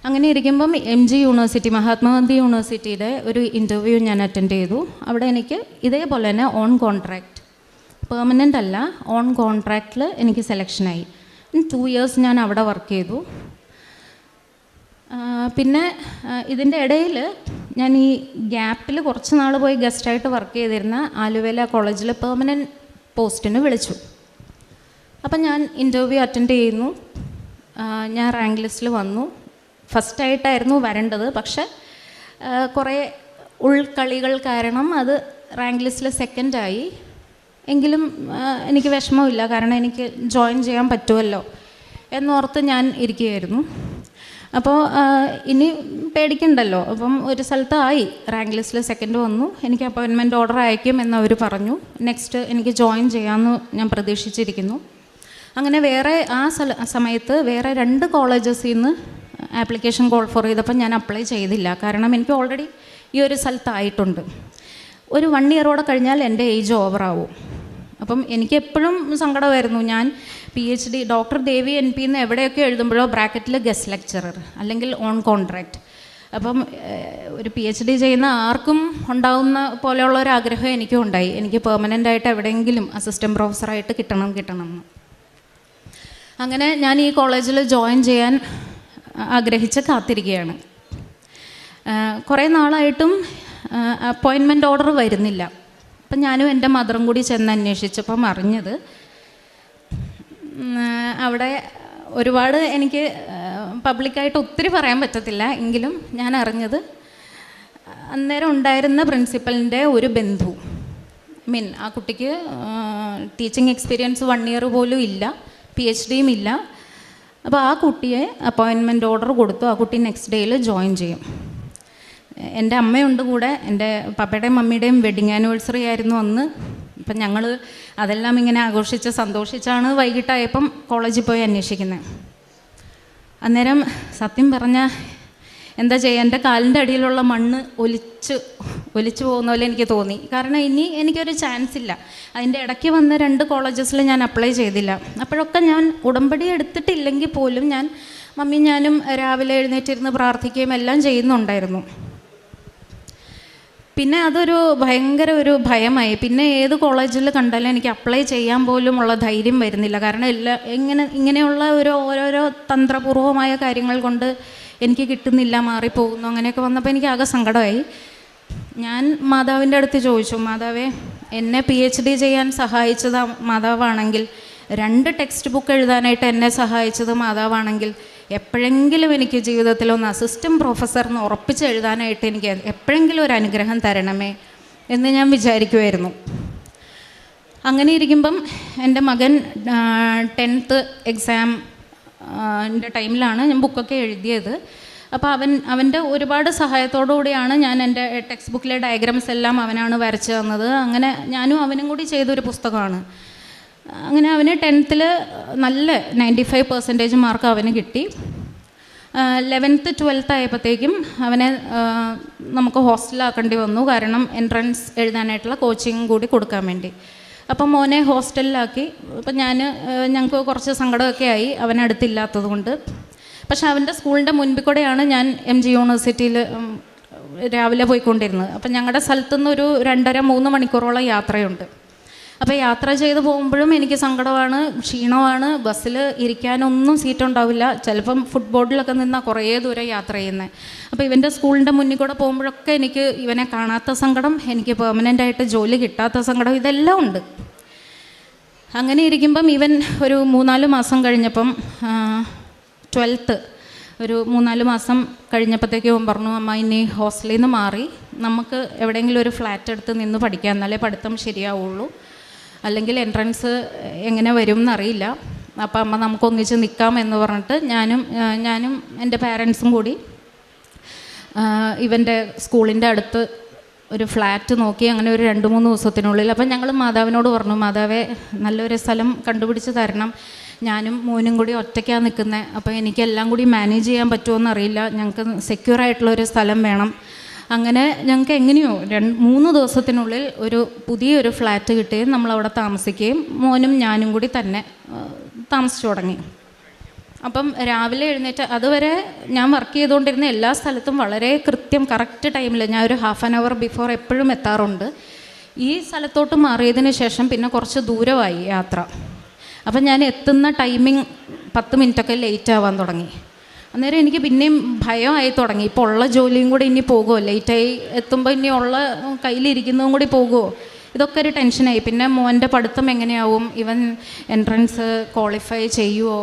അങ്ങനെ ഇരിക്കുമ്പം MG യൂണിവേഴ്സിറ്റി, മഹാത്മാഗാന്ധി യൂണിവേഴ്സിറ്റിയുടെ ഒരു ഇൻ്റർവ്യൂ ഞാൻ അറ്റൻഡ് ചെയ്തു. അവിടെ എനിക്ക് ഇതേപോലെ തന്നെ ഓൺ കോൺട്രാക്റ്റ്, പെർമനൻ്റ് അല്ല, ഓൺ കോൺട്രാക്റ്റിൽ എനിക്ക് സെലക്ഷനായി. 2 ഇയേഴ്സ് ഞാൻ അവിടെ വർക്ക് ചെയ്തു. പിന്നെ ഇതിൻ്റെ ഇടയിൽ ഞാൻ ഈ ഗ്യാപ്പിൽ കുറച്ച് നാൾ പോയി ഗസ്റ്റായിട്ട് വർക്ക് ചെയ്തിരുന്ന ആലുവേല കോളേജിൽ പെർമനൻറ്റ് പോസ്റ്റിന് വിളിച്ചു. അപ്പം ഞാൻ ഇൻ്റർവ്യൂ അറ്റൻഡ് ചെയ്യുന്നു. ഞാൻ റാങ്ക് ലിസ്റ്റിൽ വന്നു. ഫസ്റ്റായിട്ടായിരുന്നു വരേണ്ടത്, പക്ഷേ കുറേ ഉൾക്കളികൾ കാരണം അത് റാങ്ക് ലിസ്റ്റിൽ സെക്കൻഡായി. എങ്കിലും എനിക്ക് വിഷമമില്ല, കാരണം എനിക്ക് ജോയിൻ ചെയ്യാൻ പറ്റുമല്ലോ എന്നോർത്ത് ഞാൻ ഇരിക്കുകയായിരുന്നു. അപ്പോൾ ഇനി പേടിക്കണ്ടല്ലോ. അപ്പം ഒരു സ്ഥലത്തായി, റാങ്ക് ലിസ്റ്റിൽ സെക്കൻഡ് വന്നു, എനിക്ക് അപ്പോയിൻമെൻറ്റ് ഓർഡർ അയക്കും എന്നവർ പറഞ്ഞു. നെക്സ്റ്റ് എനിക്ക് ജോയിൻ ചെയ്യാമെന്ന് ഞാൻ പ്രതീക്ഷിച്ചിരിക്കുന്നു. അങ്ങനെ വേറെ ആ സമയത്ത് വേറെ 2 കോളേജസിൽ നിന്ന് ആപ്ലിക്കേഷൻ കോൾ ഫോർ ചെയ്തപ്പോൾ ഞാൻ അപ്ലൈ ചെയ്തില്ല. കാരണം എനിക്ക് ഓൾറെഡി ഈ ഒരു സ്ഥലത്തായിട്ടുണ്ട്. ഒരു 1 ഇയറോടെ കഴിഞ്ഞാൽ എൻ്റെ ഏജ് ഓവറാവും. അപ്പം എനിക്ക് എപ്പോഴും സങ്കടമായിരുന്നു. ഞാൻ PhD ഡോക്ടർ ദേവി NP എന്ന് എവിടെയൊക്കെ എഴുതുമ്പോഴോ ബ്രാക്കറ്റിൽ ഗസ്റ്റ് ലെക്ചറർ അല്ലെങ്കിൽ ഓൺ കോൺട്രാക്റ്റ്. അപ്പം ഒരു PhD ചെയ്യുന്ന ആർക്കും ഉണ്ടാവുന്ന പോലെയുള്ള ഒരു ആഗ്രഹം എനിക്കും ഉണ്ടായി. എനിക്ക് പെർമനൻ്റായിട്ട് എവിടെയെങ്കിലും അസിസ്റ്റൻറ്റ് പ്രൊഫസറായിട്ട് കിട്ടണം എന്ന്. അങ്ങനെ ഞാൻ ഈ കോളേജിൽ ജോയിൻ ചെയ്യാൻ ആഗ്രഹിച്ച് കാത്തിരിക്കുകയാണ്. കുറേ നാളായിട്ടും അപ്പോയിൻമെൻറ്റ് ഓർഡർ വരുന്നില്ല. അപ്പം ഞാനും എൻ്റെ മദറും കൂടി ചെന്ന് അന്വേഷിച്ചപ്പം അറിഞ്ഞത് അവിടെ ഒരുപാട് എനിക്ക് പബ്ലിക്കായിട്ട് ഒത്തിരി പറയാൻ പറ്റത്തില്ല, എങ്കിലും ഞാൻ അറിഞ്ഞത് അന്നേരം ഉണ്ടായിരുന്ന പ്രിൻസിപ്പലിൻ്റെ ഒരു ബന്ധു, ആ കുട്ടിക്ക് ടീച്ചിങ് എക്സ്പീരിയൻസ് 1 ഇയർ പോലും ഇല്ല, PhDയും ഇല്ല. അപ്പോൾ ആ കുട്ടിയെ അപ്പോയിൻമെൻറ്റ് ഓർഡർ കൊടുത്തു. ആ കുട്ടി നെക്സ്റ്റ് ഡേയിൽ ജോയിൻ ചെയ്യും. എൻ്റെ അമ്മയുണ്ട് കൂടെ. എൻ്റെ പപ്പയുടെയും മമ്മിയുടെയും വെഡിങ് ആനിവേഴ്സറി ആയിരുന്നു അന്ന്. അപ്പം ഞങ്ങൾ അതെല്ലാം ഇങ്ങനെ ആഘോഷിച്ച് സന്തോഷിച്ചാണ് വൈകിട്ടായപ്പം കോളേജിൽ പോയി അന്വേഷിക്കുന്നത്. അന്നേരം സത്യം പറഞ്ഞാൽ എന്താ ചെയ്യുക, എൻ്റെ കാലിൻ്റെ അടിയിലുള്ള മണ്ണ് ഒലിച്ചു പോകുന്ന പോലെ എനിക്ക് തോന്നി. കാരണം ഇനി എനിക്കൊരു ചാൻസ് ഇല്ല. അതിൻ്റെ ഇടയ്ക്ക് വന്ന 2 കോളേജസിൽ ഞാൻ അപ്ലൈ ചെയ്തില്ല. അപ്പോഴൊക്കെ ഞാൻ ഉടമ്പടി എടുത്തിട്ടില്ലെങ്കിൽ പോലും ഞാനും രാവിലെ എഴുന്നേറ്റിരുന്ന് പ്രാർത്ഥിക്കുകയും എല്ലാം ചെയ്യുന്നുണ്ടായിരുന്നു. പിന്നെ അതൊരു ഭയങ്കര ഒരു ഭയമായി. പിന്നെ ഏത് കോളേജിൽ കണ്ടാലും എനിക്ക് അപ്ലൈ ചെയ്യാൻ പോലും ഉള്ള ധൈര്യം വരുന്നില്ല. കാരണം ഇങ്ങനെയുള്ള ഓരോരോ തന്ത്രപൂർവമായ കാര്യങ്ങൾ കൊണ്ട് എനിക്ക് കിട്ടുന്നില്ല, മാറിപ്പോകുന്നു, അങ്ങനെയൊക്കെ വന്നപ്പോൾ എനിക്ക് ആകെ സങ്കടമായി. ഞാൻ മാതാവിൻ്റെ അടുത്ത് ചോദിച്ചു, മാതാവേ, എന്നെ PhD ചെയ്യാൻ സഹായിച്ചത് മാതാവാണെങ്കിൽ, 2 ടെക്സ്റ്റ് ബുക്ക് എഴുതാനായിട്ട് എന്നെ സഹായിച്ചത് മാതാവാണെങ്കിൽ, എപ്പോഴെങ്കിലും എനിക്ക് ജീവിതത്തിലൊന്ന് അസിസ്റ്റൻറ്റ് പ്രൊഫസറിന് ഉറപ്പിച്ച് എഴുതാനായിട്ട് എനിക്ക് എപ്പോഴെങ്കിലും ഒരു അനുഗ്രഹം തരണമേ എന്ന് ഞാൻ വിചാരിക്കുമായിരുന്നു. അങ്ങനെ ഇരിക്കുമ്പം എൻ്റെ മകൻ 10th എക്സാം ടൈമിലാണ് ഞാൻ ബുക്കൊക്കെ എഴുതിയത്. അപ്പോൾ അവൻ്റെ ഒരുപാട് സഹായത്തോടു കൂടിയാണ് ഞാൻ എൻ്റെ ടെക്സ്റ്റ് ബുക്കിലെ ഡയഗ്രാംസ് എല്ലാം അവനാണ് വരച്ച് തന്നത്. അങ്ങനെ ഞാനും അവനും കൂടി ചെയ്തൊരു പുസ്തകമാണ്. അങ്ങനെ അവന് 10th നല്ല 95% മാർക്ക് അവന് കിട്ടി. 11th 12th ആയപ്പോഴത്തേക്കും അവനെ നമുക്ക് ഹോസ്റ്റലിലാക്കേണ്ടി വന്നു. കാരണം എൻട്രൻസ് എഴുതാനായിട്ടുള്ള കോച്ചിങ് കൂടി കൊടുക്കാൻ വേണ്ടി. അപ്പം മോനെ ഹോസ്റ്റലിലാക്കി. അപ്പം ഞങ്ങൾക്ക് കുറച്ച് സങ്കടമൊക്കെ ആയി അവനടുത്തില്ലാത്തത് കൊണ്ട്. പക്ഷെ അവൻ്റെ സ്കൂളിൻ്റെ മുൻപിൽ കൂടെയാണ് ഞാൻ MG യൂണിവേഴ്സിറ്റിയിൽ രാവിലെ പോയിക്കൊണ്ടിരുന്നത്. അപ്പം ഞങ്ങളുടെ സ്ഥലത്തുനിന്ന് ഒരു 2.5-3 മണിക്കൂറോളം യാത്രയുണ്ട്. അപ്പോൾ യാത്ര ചെയ്ത് പോകുമ്പോഴും എനിക്ക് സങ്കടമാണ്, ക്ഷീണമാണ്. ബസ്സിൽ ഇരിക്കാനൊന്നും സീറ്റുണ്ടാവില്ല. ചിലപ്പം ഫുട്ബോർഡിലൊക്കെ നിന്നാൽ കുറേ ദൂരം യാത്ര ചെയ്യുന്നത്. അപ്പോൾ ഇവൻ്റെ സ്കൂളിൻ്റെ മുന്നിൽ കൂടെ പോകുമ്പോഴൊക്കെ എനിക്ക് ഇവനെ കാണാത്ത സങ്കടം, എനിക്ക് പെർമനൻ്റായിട്ട് ജോലി കിട്ടാത്ത സങ്കടം, ഇതെല്ലാം ഉണ്ട്. അങ്ങനെ ഇരിക്കുമ്പം ഇവൻ ഒരു 3-4 മാസം കഴിഞ്ഞപ്പം 12th ഒരു 3-4 മാസം കഴിഞ്ഞപ്പോഴത്തേക്കും അവൻ പറഞ്ഞു, അമ്മ ഇനി ഹോസ്റ്റലിൽ നിന്ന് മാറി നമുക്ക് എവിടെയെങ്കിലും ഒരു ഫ്ലാറ്റ് എടുത്ത് നിന്ന് പഠിക്കാം, എന്നാലേ പഠിത്തം ശരിയാവുള്ളൂ, അല്ലെങ്കിൽ എൻട്രൻസ് എങ്ങനെ വരും എന്നറിയില്ല. അപ്പം അമ്മ നമുക്കൊന്നിച്ച് നിൽക്കാം എന്ന് പറഞ്ഞിട്ട് ഞാനും എൻ്റെ പാരൻസും കൂടി ഇവൻ്റെ സ്കൂളിൻ്റെ അടുത്ത് ഒരു ഫ്ലാറ്റ് നോക്കി. അങ്ങനെ ഒരു 2-3 ദിവസത്തിനുള്ളിൽ അപ്പം ഞങ്ങൾ മാതാവിനോട് പറഞ്ഞു, മാതാവേ, നല്ലൊരു സ്ഥലം കണ്ടുപിടിച്ച് തരണം, ഞാനും മോനും കൂടി ഒറ്റയ്ക്കാണ് നിൽക്കുന്നത്, അപ്പോൾ എനിക്കെല്ലാം കൂടി മാനേജ് ചെയ്യാൻ പറ്റുമോ അറിയില്ല, ഞങ്ങൾക്ക് സെക്യൂറായിട്ടുള്ളൊരു സ്ഥലം വേണം. അങ്ങനെ ഞങ്ങൾക്ക് എങ്ങനെയോ 2-3 ദിവസത്തിനുള്ളിൽ ഒരു പുതിയൊരു ഫ്ലാറ്റ് കിട്ടുകയും നമ്മളവിടെ താമസിക്കുകയും മോനും ഞാനും കൂടി തന്നെ താമസിച്ചു തുടങ്ങി. അപ്പം രാവിലെ എഴുന്നേറ്റ് അതുവരെ ഞാൻ വർക്ക് ചെയ്തുകൊണ്ടിരുന്ന എല്ലാ സ്ഥലത്തും വളരെ കറക്റ്റ് ടൈമിൽ ഞാൻ ഒരു 1/2 hour ബിഫോർ എപ്പോഴും എത്താറുണ്ട്. ഈ സ്ഥലത്തോട്ട് മാറിയതിന് ശേഷം പിന്നെ കുറച്ച് ദൂരമായി യാത്ര. അപ്പം ഞാൻ എത്തുന്ന ടൈമിങ് 10 മിനിറ്റൊക്കെ ലേറ്റ് ആവാൻ തുടങ്ങി. അന്നേരം എനിക്ക് പിന്നെയും ഭയമായി തുടങ്ങി. ഇപ്പോൾ ഉള്ള ജോലിയും കൂടി ഇനി പോകുമോ, ലേറ്റായി എത്തുമ്പോൾ ഇനി ഉള്ള കയ്യിലിരിക്കുന്നതും കൂടി പോകുമോ, ഇതൊക്കെ ഒരു ടെൻഷനായി. പിന്നെ മോൻ്റെ പഠിത്തം എങ്ങനെയാവും, ഇവൻ എൻട്രൻസ് ക്വാളിഫൈ ചെയ്യുമോ,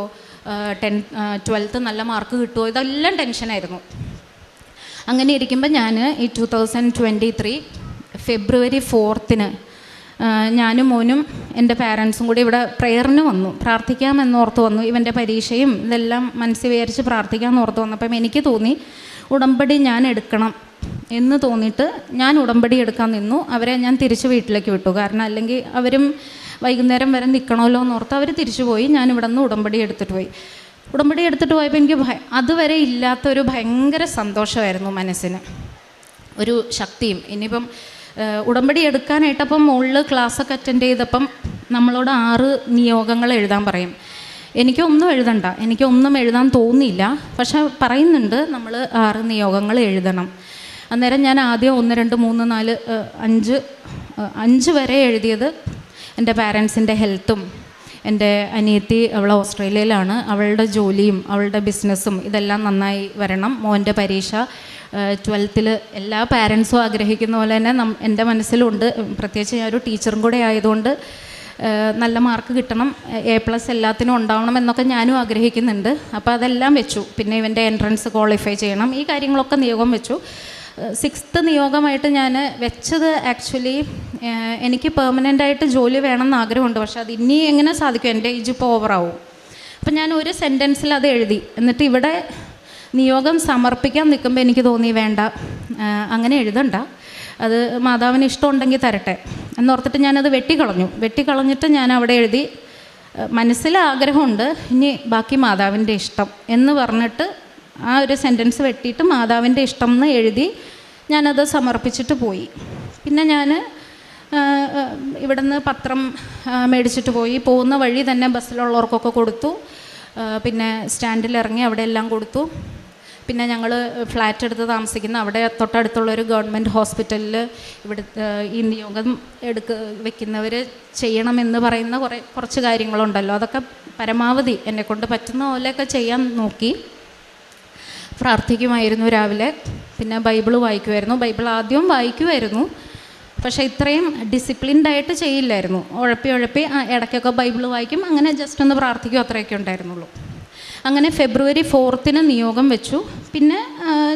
12th നല്ല മാർക്ക് കിട്ടുമോ, ഇതെല്ലാം ടെൻഷനായിരുന്നു. അങ്ങനെ ഇരിക്കുമ്പോൾ ഞാൻ ഈ 2023 February 4th ഞാനും മോനും എൻ്റെ പാരൻസും കൂടി ഇവിടെ പ്രെയറിന് വന്നു, പ്രാർത്ഥിക്കാമെന്നോർത്ത് വന്നു. ഇവൻ്റെ പരീക്ഷയും ഇതെല്ലാം മനസ്സിൽ വിചാരിച്ച് പ്രാർത്ഥിക്കാമെന്നോർത്ത് വന്നപ്പം എനിക്ക് തോന്നി ഉടമ്പടി ഞാൻ എടുക്കണം എന്ന് തോന്നിയിട്ട് ഞാൻ ഉടമ്പടി എടുക്കാൻ നിന്നു. അവരെ ഞാൻ തിരിച്ച് വീട്ടിലേക്ക് വിട്ടു. കാരണം അല്ലെങ്കിൽ അവരും വൈകുന്നേരം വരെ നിൽക്കണമല്ലോ എന്നോർത്ത് അവർ തിരിച്ചു പോയി. ഞാൻ ഇവിടെ നിന്ന് ഉടമ്പടി എടുത്തിട്ട് പോയപ്പോൾ എനിക്ക് അതുവരെ ഇല്ലാത്തൊരു ഭയങ്കര സന്തോഷമായിരുന്നു മനസ്സിന്, ഒരു ശക്തിയും. ഇനിയിപ്പം ഉടമ്പടി എടുക്കാനായിട്ടപ്പം മുകളിൽ ക്ലാസ്സൊക്കെ അറ്റൻഡ് ചെയ്തപ്പം നമ്മളോട് 6 നിയോഗങ്ങൾ എഴുതാൻ പറയും. എനിക്കൊന്നും എഴുതാൻ തോന്നിയില്ല. പക്ഷെ പറയുന്നുണ്ട് നമ്മൾ 6 നിയോഗങ്ങൾ എഴുതണം. അന്നേരം ഞാൻ ആദ്യം 1, 2, 3, 4, 5 വരെ എഴുതിയത് എൻ്റെ പാരൻസിൻ്റെ ഹെൽത്തും, എൻ്റെ അനിയത്തി അവൾ ഓസ്ട്രേലിയയിലാണ്, അവളുടെ ജോലിയും അവളുടെ ബിസിനസ്സും ഇതെല്ലാം നന്നായി വരണം, മോൻ്റെ പരീക്ഷ 12th എല്ലാ പാരൻസും ആഗ്രഹിക്കുന്ന പോലെ തന്നെ എൻ്റെ മനസ്സിലുണ്ട്. പ്രത്യേകിച്ച് ഞാൻ ഒരു ടീച്ചറും കൂടെ ആയതുകൊണ്ട് നല്ല മാർക്ക് കിട്ടണം, A+ എല്ലാത്തിനും ഉണ്ടാവണം എന്നൊക്കെ ഞാനും ആഗ്രഹിക്കുന്നുണ്ട്. അപ്പോൾ അതെല്ലാം വെച്ചു. പിന്നെ ഇവൻ്റെ എൻട്രൻസ് ക്വാളിഫൈ ചെയ്യണം, ഈ കാര്യങ്ങളൊക്കെ നിയോഗം വെച്ചു. 6th നിയോഗമായിട്ട് ഞാൻ വെച്ചത് ആക്ച്വലി എനിക്ക് പെർമനൻ്റായിട്ട് ജോലി വേണമെന്ന് ആഗ്രഹമുണ്ട്. പക്ഷെ അത് ഇനി എങ്ങനെ സാധിക്കും, എൻ്റെ ഏജ് ഇപ്പോൾ ഓവറാവും. അപ്പം ഞാൻ ഒരു സെൻറ്റൻസിൽ അത് എഴുതി. എന്നിട്ട് ഇവിടെ നിയോഗം സമർപ്പിക്കാൻ നിൽക്കുമ്പോൾ എനിക്ക് തോന്നി വേണ്ട, അങ്ങനെ എഴുതണ്ട, അത് മാതാവിന് ഇഷ്ടമുണ്ടെങ്കിൽ തരട്ടെ, എന്നോർത്തിട്ട് ഞാനത് വെട്ടിക്കളഞ്ഞിട്ട് ഞാൻ അവിടെ എഴുതി, മനസ്സിൽ ആഗ്രഹമുണ്ട്, ഇനി ബാക്കി മാതാവിൻ്റെ ഇഷ്ടം എന്ന് പറഞ്ഞിട്ട് ആ ഒരു സെൻറ്റൻസ് വെട്ടിയിട്ട് മാതാവിൻ്റെ ഇഷ്ടം എന്ന് എഴുതി ഞാനത് സമർപ്പിച്ചിട്ട് പോയി. പിന്നെ ഞാൻ ഇവിടുന്ന് പത്രം മേടിച്ചിട്ട് പോയി. പോകുന്ന വഴി തന്നെ ബസ്സിലുള്ളവർക്കൊക്കെ കൊടുത്തു. പിന്നെ സ്റ്റാൻഡിൽ ഇറങ്ങി അവിടെ എല്ലാം കൊടുത്തു. പിന്നെ ഞങ്ങൾ ഫ്ലാറ്റ് എടുത്ത് താമസിക്കുന്ന അവിടെ തൊട്ടടുത്തുള്ളൊരു ഗവൺമെൻറ് ഹോസ്പിറ്റലിൽ ഇവിടെ ഈ നിയോഗം വെക്കുന്നവർ ചെയ്യണമെന്ന് പറയുന്ന കുറച്ച് കാര്യങ്ങളുണ്ടല്ലോ, അതൊക്കെ പരമാവധി എന്നെക്കൊണ്ട് പറ്റുന്ന പോലെയൊക്കെ ചെയ്യാൻ നോക്കി. പ്രാർത്ഥിക്കുമായിരുന്നു രാവിലെ. പിന്നെ ബൈബിൾ വായിക്കുമായിരുന്നു. ബൈബിൾ ആദ്യം വായിക്കുമായിരുന്നു, പക്ഷേ ഇത്രയും ഡിസിപ്ലിൻഡായിട്ട് ചെയ്യില്ലായിരുന്നു. ഉഴപ്പി ഇടയ്ക്കൊക്കെ ബൈബിൾ വായിക്കും, അങ്ങനെ ജസ്റ്റ് ഒന്ന് പ്രാർത്ഥിക്കും, അത്രയൊക്കെ ഉണ്ടായിരുന്നുള്ളൂ. അങ്ങനെ ഫെബ്രുവരി 4 നിയോഗം വെച്ചു. പിന്നെ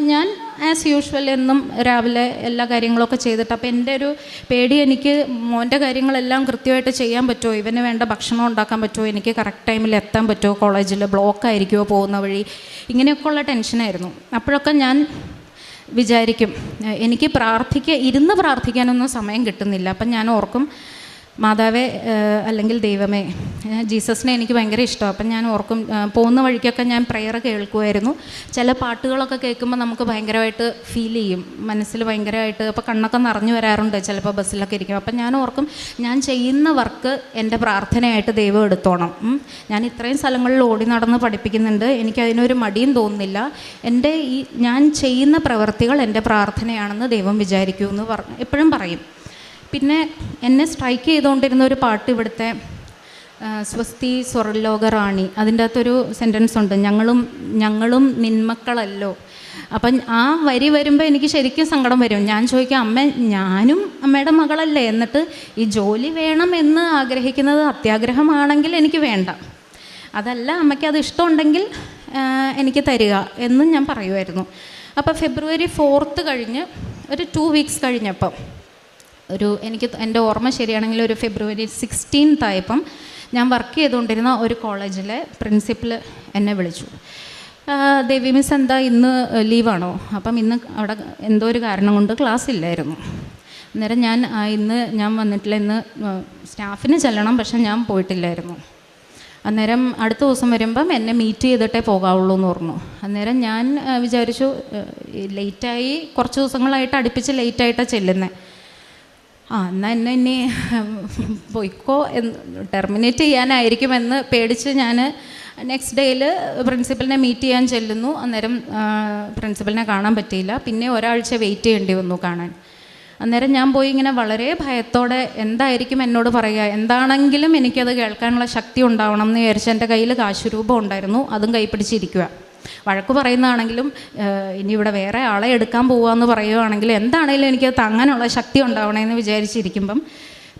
ഞാൻ ആസ് യൂഷ്വൽ എന്നും രാവിലെ എല്ലാ കാര്യങ്ങളൊക്കെ ചെയ്തിട്ട്, അപ്പോൾ എൻ്റെ ഒരു പേടി, എനിക്ക് മോൻ്റെ കാര്യങ്ങളെല്ലാം കൃത്യമായിട്ട് ചെയ്യാൻ പറ്റുമോ, ഇവന് വേണ്ട ഭക്ഷണം ഉണ്ടാക്കാൻ പറ്റുമോ, എനിക്ക് കറക്റ്റ് ടൈമിൽ എത്താൻ പറ്റുമോ, കോളേജിൽ ബ്ലോക്ക് ആയിരിക്കുമോ പോകുന്ന വഴി, ഇങ്ങനെയൊക്കെയുള്ള ടെൻഷനായിരുന്നു. അപ്പോഴൊക്കെ ഞാൻ വിചാരിക്കും, എനിക്ക് ഇരുന്ന് പ്രാർത്ഥിക്കാനൊന്നും സമയം കിട്ടുന്നില്ല. അപ്പം ഞാൻ ഓർക്കും, മാതാവേ അല്ലെങ്കിൽ ദൈവമേ, ജീസസിനെ എനിക്ക് ഭയങ്കര ഇഷ്ടമാണ്. അപ്പം ഞാൻ ഓർക്കും, പോകുന്ന വഴിക്കൊക്കെ ഞാൻ പ്രെയർ കേൾക്കുമായിരുന്നു. ചില പാട്ടുകളൊക്കെ കേൾക്കുമ്പോൾ നമുക്ക് ഭയങ്കരമായിട്ട് ഫീൽ ചെയ്യും, മനസ്സിൽ ഭയങ്കരമായിട്ട്. അപ്പോൾ കണ്ണൊക്കെ നിറഞ്ഞു വരാറുണ്ട് ചിലപ്പോൾ ബസ്സിലൊക്കെ ഇരിക്കും. അപ്പം ഞാൻ ഓർക്കും, ഞാൻ ചെയ്യുന്ന വർക്ക് എൻ്റെ പ്രാർത്ഥനയായിട്ട് ദൈവം എടുത്തോണം. ഞാൻ ഇത്രയും സ്ഥലങ്ങളിൽ ഓടി നടന്ന് പഠിപ്പിക്കുന്നുണ്ട്, എനിക്കതിനൊരു മടിയും തോന്നുന്നില്ല. എൻ്റെ ഞാൻ ചെയ്യുന്ന പ്രവൃത്തികൾ എൻ്റെ പ്രാർത്ഥനയാണെന്ന് ദൈവം വിചാരിക്കുമെന്ന് എപ്പോഴും പറയും. പിന്നെ എന്നെ സ്ട്രൈക്ക് ചെയ്തുകൊണ്ടിരുന്ന ഒരു പാട്ട്, ഇവിടുത്തെ സ്വസ്തി സ്വർലോക റാണി, അതിൻ്റെ അകത്തൊരു സെൻറ്റൻസ് ഉണ്ട്, ഞങ്ങളും നിന്മക്കളല്ലോ. അപ്പം ആ വരി വരുമ്പോൾ എനിക്ക് ശരിക്കും സങ്കടം വരും. ഞാൻ ചോദിക്കാം, അമ്മ ഞാനും അമ്മയുടെ മകളല്ലേ, എന്നിട്ട് ഈ ജോലി വേണം എന്ന് ആഗ്രഹിക്കുന്നത് അത്യാഗ്രഹമാണെങ്കിൽ എനിക്ക് വേണ്ട, അതല്ല അമ്മയ്ക്ക് അത് ഇഷ്ടമുണ്ടെങ്കിൽ എനിക്ക് തരിക എന്നും ഞാൻ പറയുമായിരുന്നു. അപ്പോൾ ഫെബ്രുവരി 4 കഴിഞ്ഞ് ഒരു 2 വീക്സ് കഴിഞ്ഞപ്പം, എനിക്ക് എൻ്റെ ഓർമ്മ ശരിയാണെങ്കിൽ ഒരു ഫെബ്രുവരി 16 ആയപ്പം ഞാൻ വർക്ക് ചെയ്തുകൊണ്ടിരുന്ന ഒരു കോളേജിലെ പ്രിൻസിപ്പൽ എന്നെ വിളിച്ചു. ദേവി മിസ് എന്താ ഇന്ന് ലീവാണോ? അപ്പം ഇന്ന് അവിടെ എന്തോ ഒരു കാരണം കൊണ്ട് ക്ലാസ് ഇല്ലായിരുന്നു. അന്നേരം ഞാൻ വന്നിട്ടില്ല, ഇന്ന് സ്റ്റാഫിന് ചെല്ലണം, പക്ഷെ ഞാൻ പോയിട്ടില്ലായിരുന്നു. അന്നേരം അടുത്ത ദിവസം വരുമ്പം എന്നെ മീറ്റ് ചെയ്തിട്ടേ പോകാവുള്ളൂ എന്ന് പറഞ്ഞു. അന്നേരം ഞാൻ വിചാരിച്ചു, ലേറ്റായി, കുറച്ച് ദിവസങ്ങളായിട്ട് അടുപ്പിച്ച് ലേറ്റായിട്ടാണ് ചെല്ലുന്നത്, എന്നാൽ എന്നെ ഇനി പോയിക്കോ ടെർമിനേറ്റ് ചെയ്യാനായിരിക്കുമെന്ന് പേടിച്ച് ഞാൻ നെക്സ്റ്റ് ഡേയിൽ പ്രിൻസിപ്പലിനെ മീറ്റ് ചെയ്യാൻ ചെല്ലുന്നു. അന്നേരം പ്രിൻസിപ്പലിനെ കാണാൻ പറ്റിയില്ല. പിന്നെ ഒരാഴ്ച വെയിറ്റ് ചെയ്യേണ്ടി വന്നു കാണാൻ. അന്നേരം ഞാൻ പോയി ഇങ്ങനെ വളരെ ഭയത്തോടെ, എന്തായിരിക്കും എന്നോട് പറയുക, എന്താണെങ്കിലും എനിക്കത് കേൾക്കാനുള്ള ശക്തി ഉണ്ടാവണം എന്ന് വിചാരിച്ച് എൻ്റെ കയ്യിൽ കാശുരൂപം ഉണ്ടായിരുന്നു, അതും കൈപ്പിടിച്ചിരിക്കുക. വഴക്ക് പറയുന്നതാണെങ്കിലും ഇനി ഇവിടെ വേറെ ആളെ എടുക്കാൻ പോവാന്ന് പറയുകയാണെങ്കിലും എന്താണെങ്കിലും എനിക്കത് താങ്ങാനുള്ള ശക്തി ഉണ്ടാവണമെന്ന് വിചാരിച്ചിരിക്കുമ്പം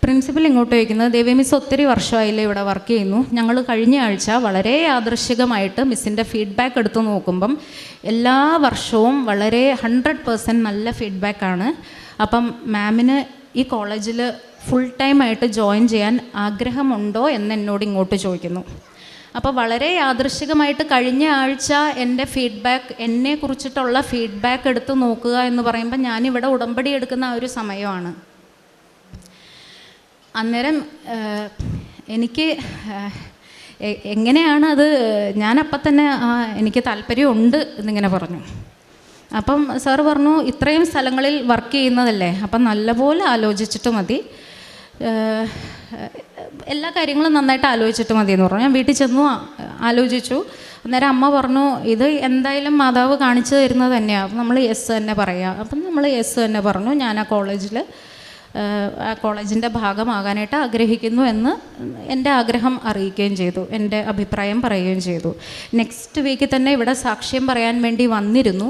പ്രിൻസിപ്പൽ ഇങ്ങോട്ട് ചോദിക്കുന്നത്, ദേവി മിസ് ഒത്തിരി വർഷമായില്ലേ ഇവിടെ വർക്ക് ചെയ്യുന്നു, ഞങ്ങൾ കഴിഞ്ഞ ആഴ്ച വളരെ യാദൃശ്ചികമായിട്ട് മിസ്സിൻ്റെ ഫീഡ്ബാക്ക് എടുത്ത് നോക്കുമ്പം എല്ലാ വർഷവും വളരെ 100% നല്ല ഫീഡ്ബാക്കാണ്. അപ്പം മാമിന് ഈ കോളേജിൽ ഫുൾ ടൈമായിട്ട് ജോയിൻ ചെയ്യാൻ ആഗ്രഹമുണ്ടോ എന്ന് എന്നോട് ഇങ്ങോട്ട് ചോദിക്കുന്നു. അപ്പോൾ വളരെ യാദൃശ്ചികമായിട്ട് കഴിഞ്ഞ ആഴ്ച എൻ്റെ ഫീഡ്ബാക്ക്, എന്നെക്കുറിച്ചിട്ടുള്ള ഫീഡ്ബാക്ക് എടുത്ത് നോക്കുക എന്ന് പറയുമ്പോൾ ഞാനിവിടെ ഉടമ്പടി എടുക്കുന്ന ആ ഒരു സമയമാണ്. അന്നേരം എനിക്ക് എങ്ങനെയാണ് അത്, ഞാനപ്പം തന്നെ എനിക്ക് താല്പര്യമുണ്ട് എന്നിങ്ങനെ പറഞ്ഞു. അപ്പം സാറ് പറഞ്ഞു, ഇത്രയും സ്ഥലങ്ങളിൽ വർക്ക് ചെയ്യുന്നതല്ലേ, അപ്പം നല്ലപോലെ ആലോചിച്ചിട്ട് മതി, എല്ലാ കാര്യങ്ങളും നന്നായിട്ട് ആലോചിച്ചിട്ട് മതി എന്ന് പറഞ്ഞു. ഞാൻ വീട്ടിൽ ചെന്നു ആലോചിച്ചു. അന്നേരം അമ്മ പറഞ്ഞു, ഇത് എന്തായാലും മാതാവ് കാണിച്ചു തരുന്നത് തന്നെയാണ്, അപ്പം നമ്മൾ യെസ് തന്നെ പറയാം. അപ്പം നമ്മൾ യെസ് തന്നെ പറഞ്ഞു. ഞാൻ ആ കോളേജിൻ്റെ ഭാഗമാകാനായിട്ട് ആഗ്രഹിക്കുന്നു എന്ന് എൻ്റെ ആഗ്രഹം അറിയിക്കുകയും ചെയ്തു, എൻ്റെ അഭിപ്രായം പറയുകയും ചെയ്തു. നെക്സ്റ്റ് വീക്കിൽ തന്നെ ഇവിടെ സാക്ഷ്യം പറയാൻ വേണ്ടി വന്നിരുന്നു.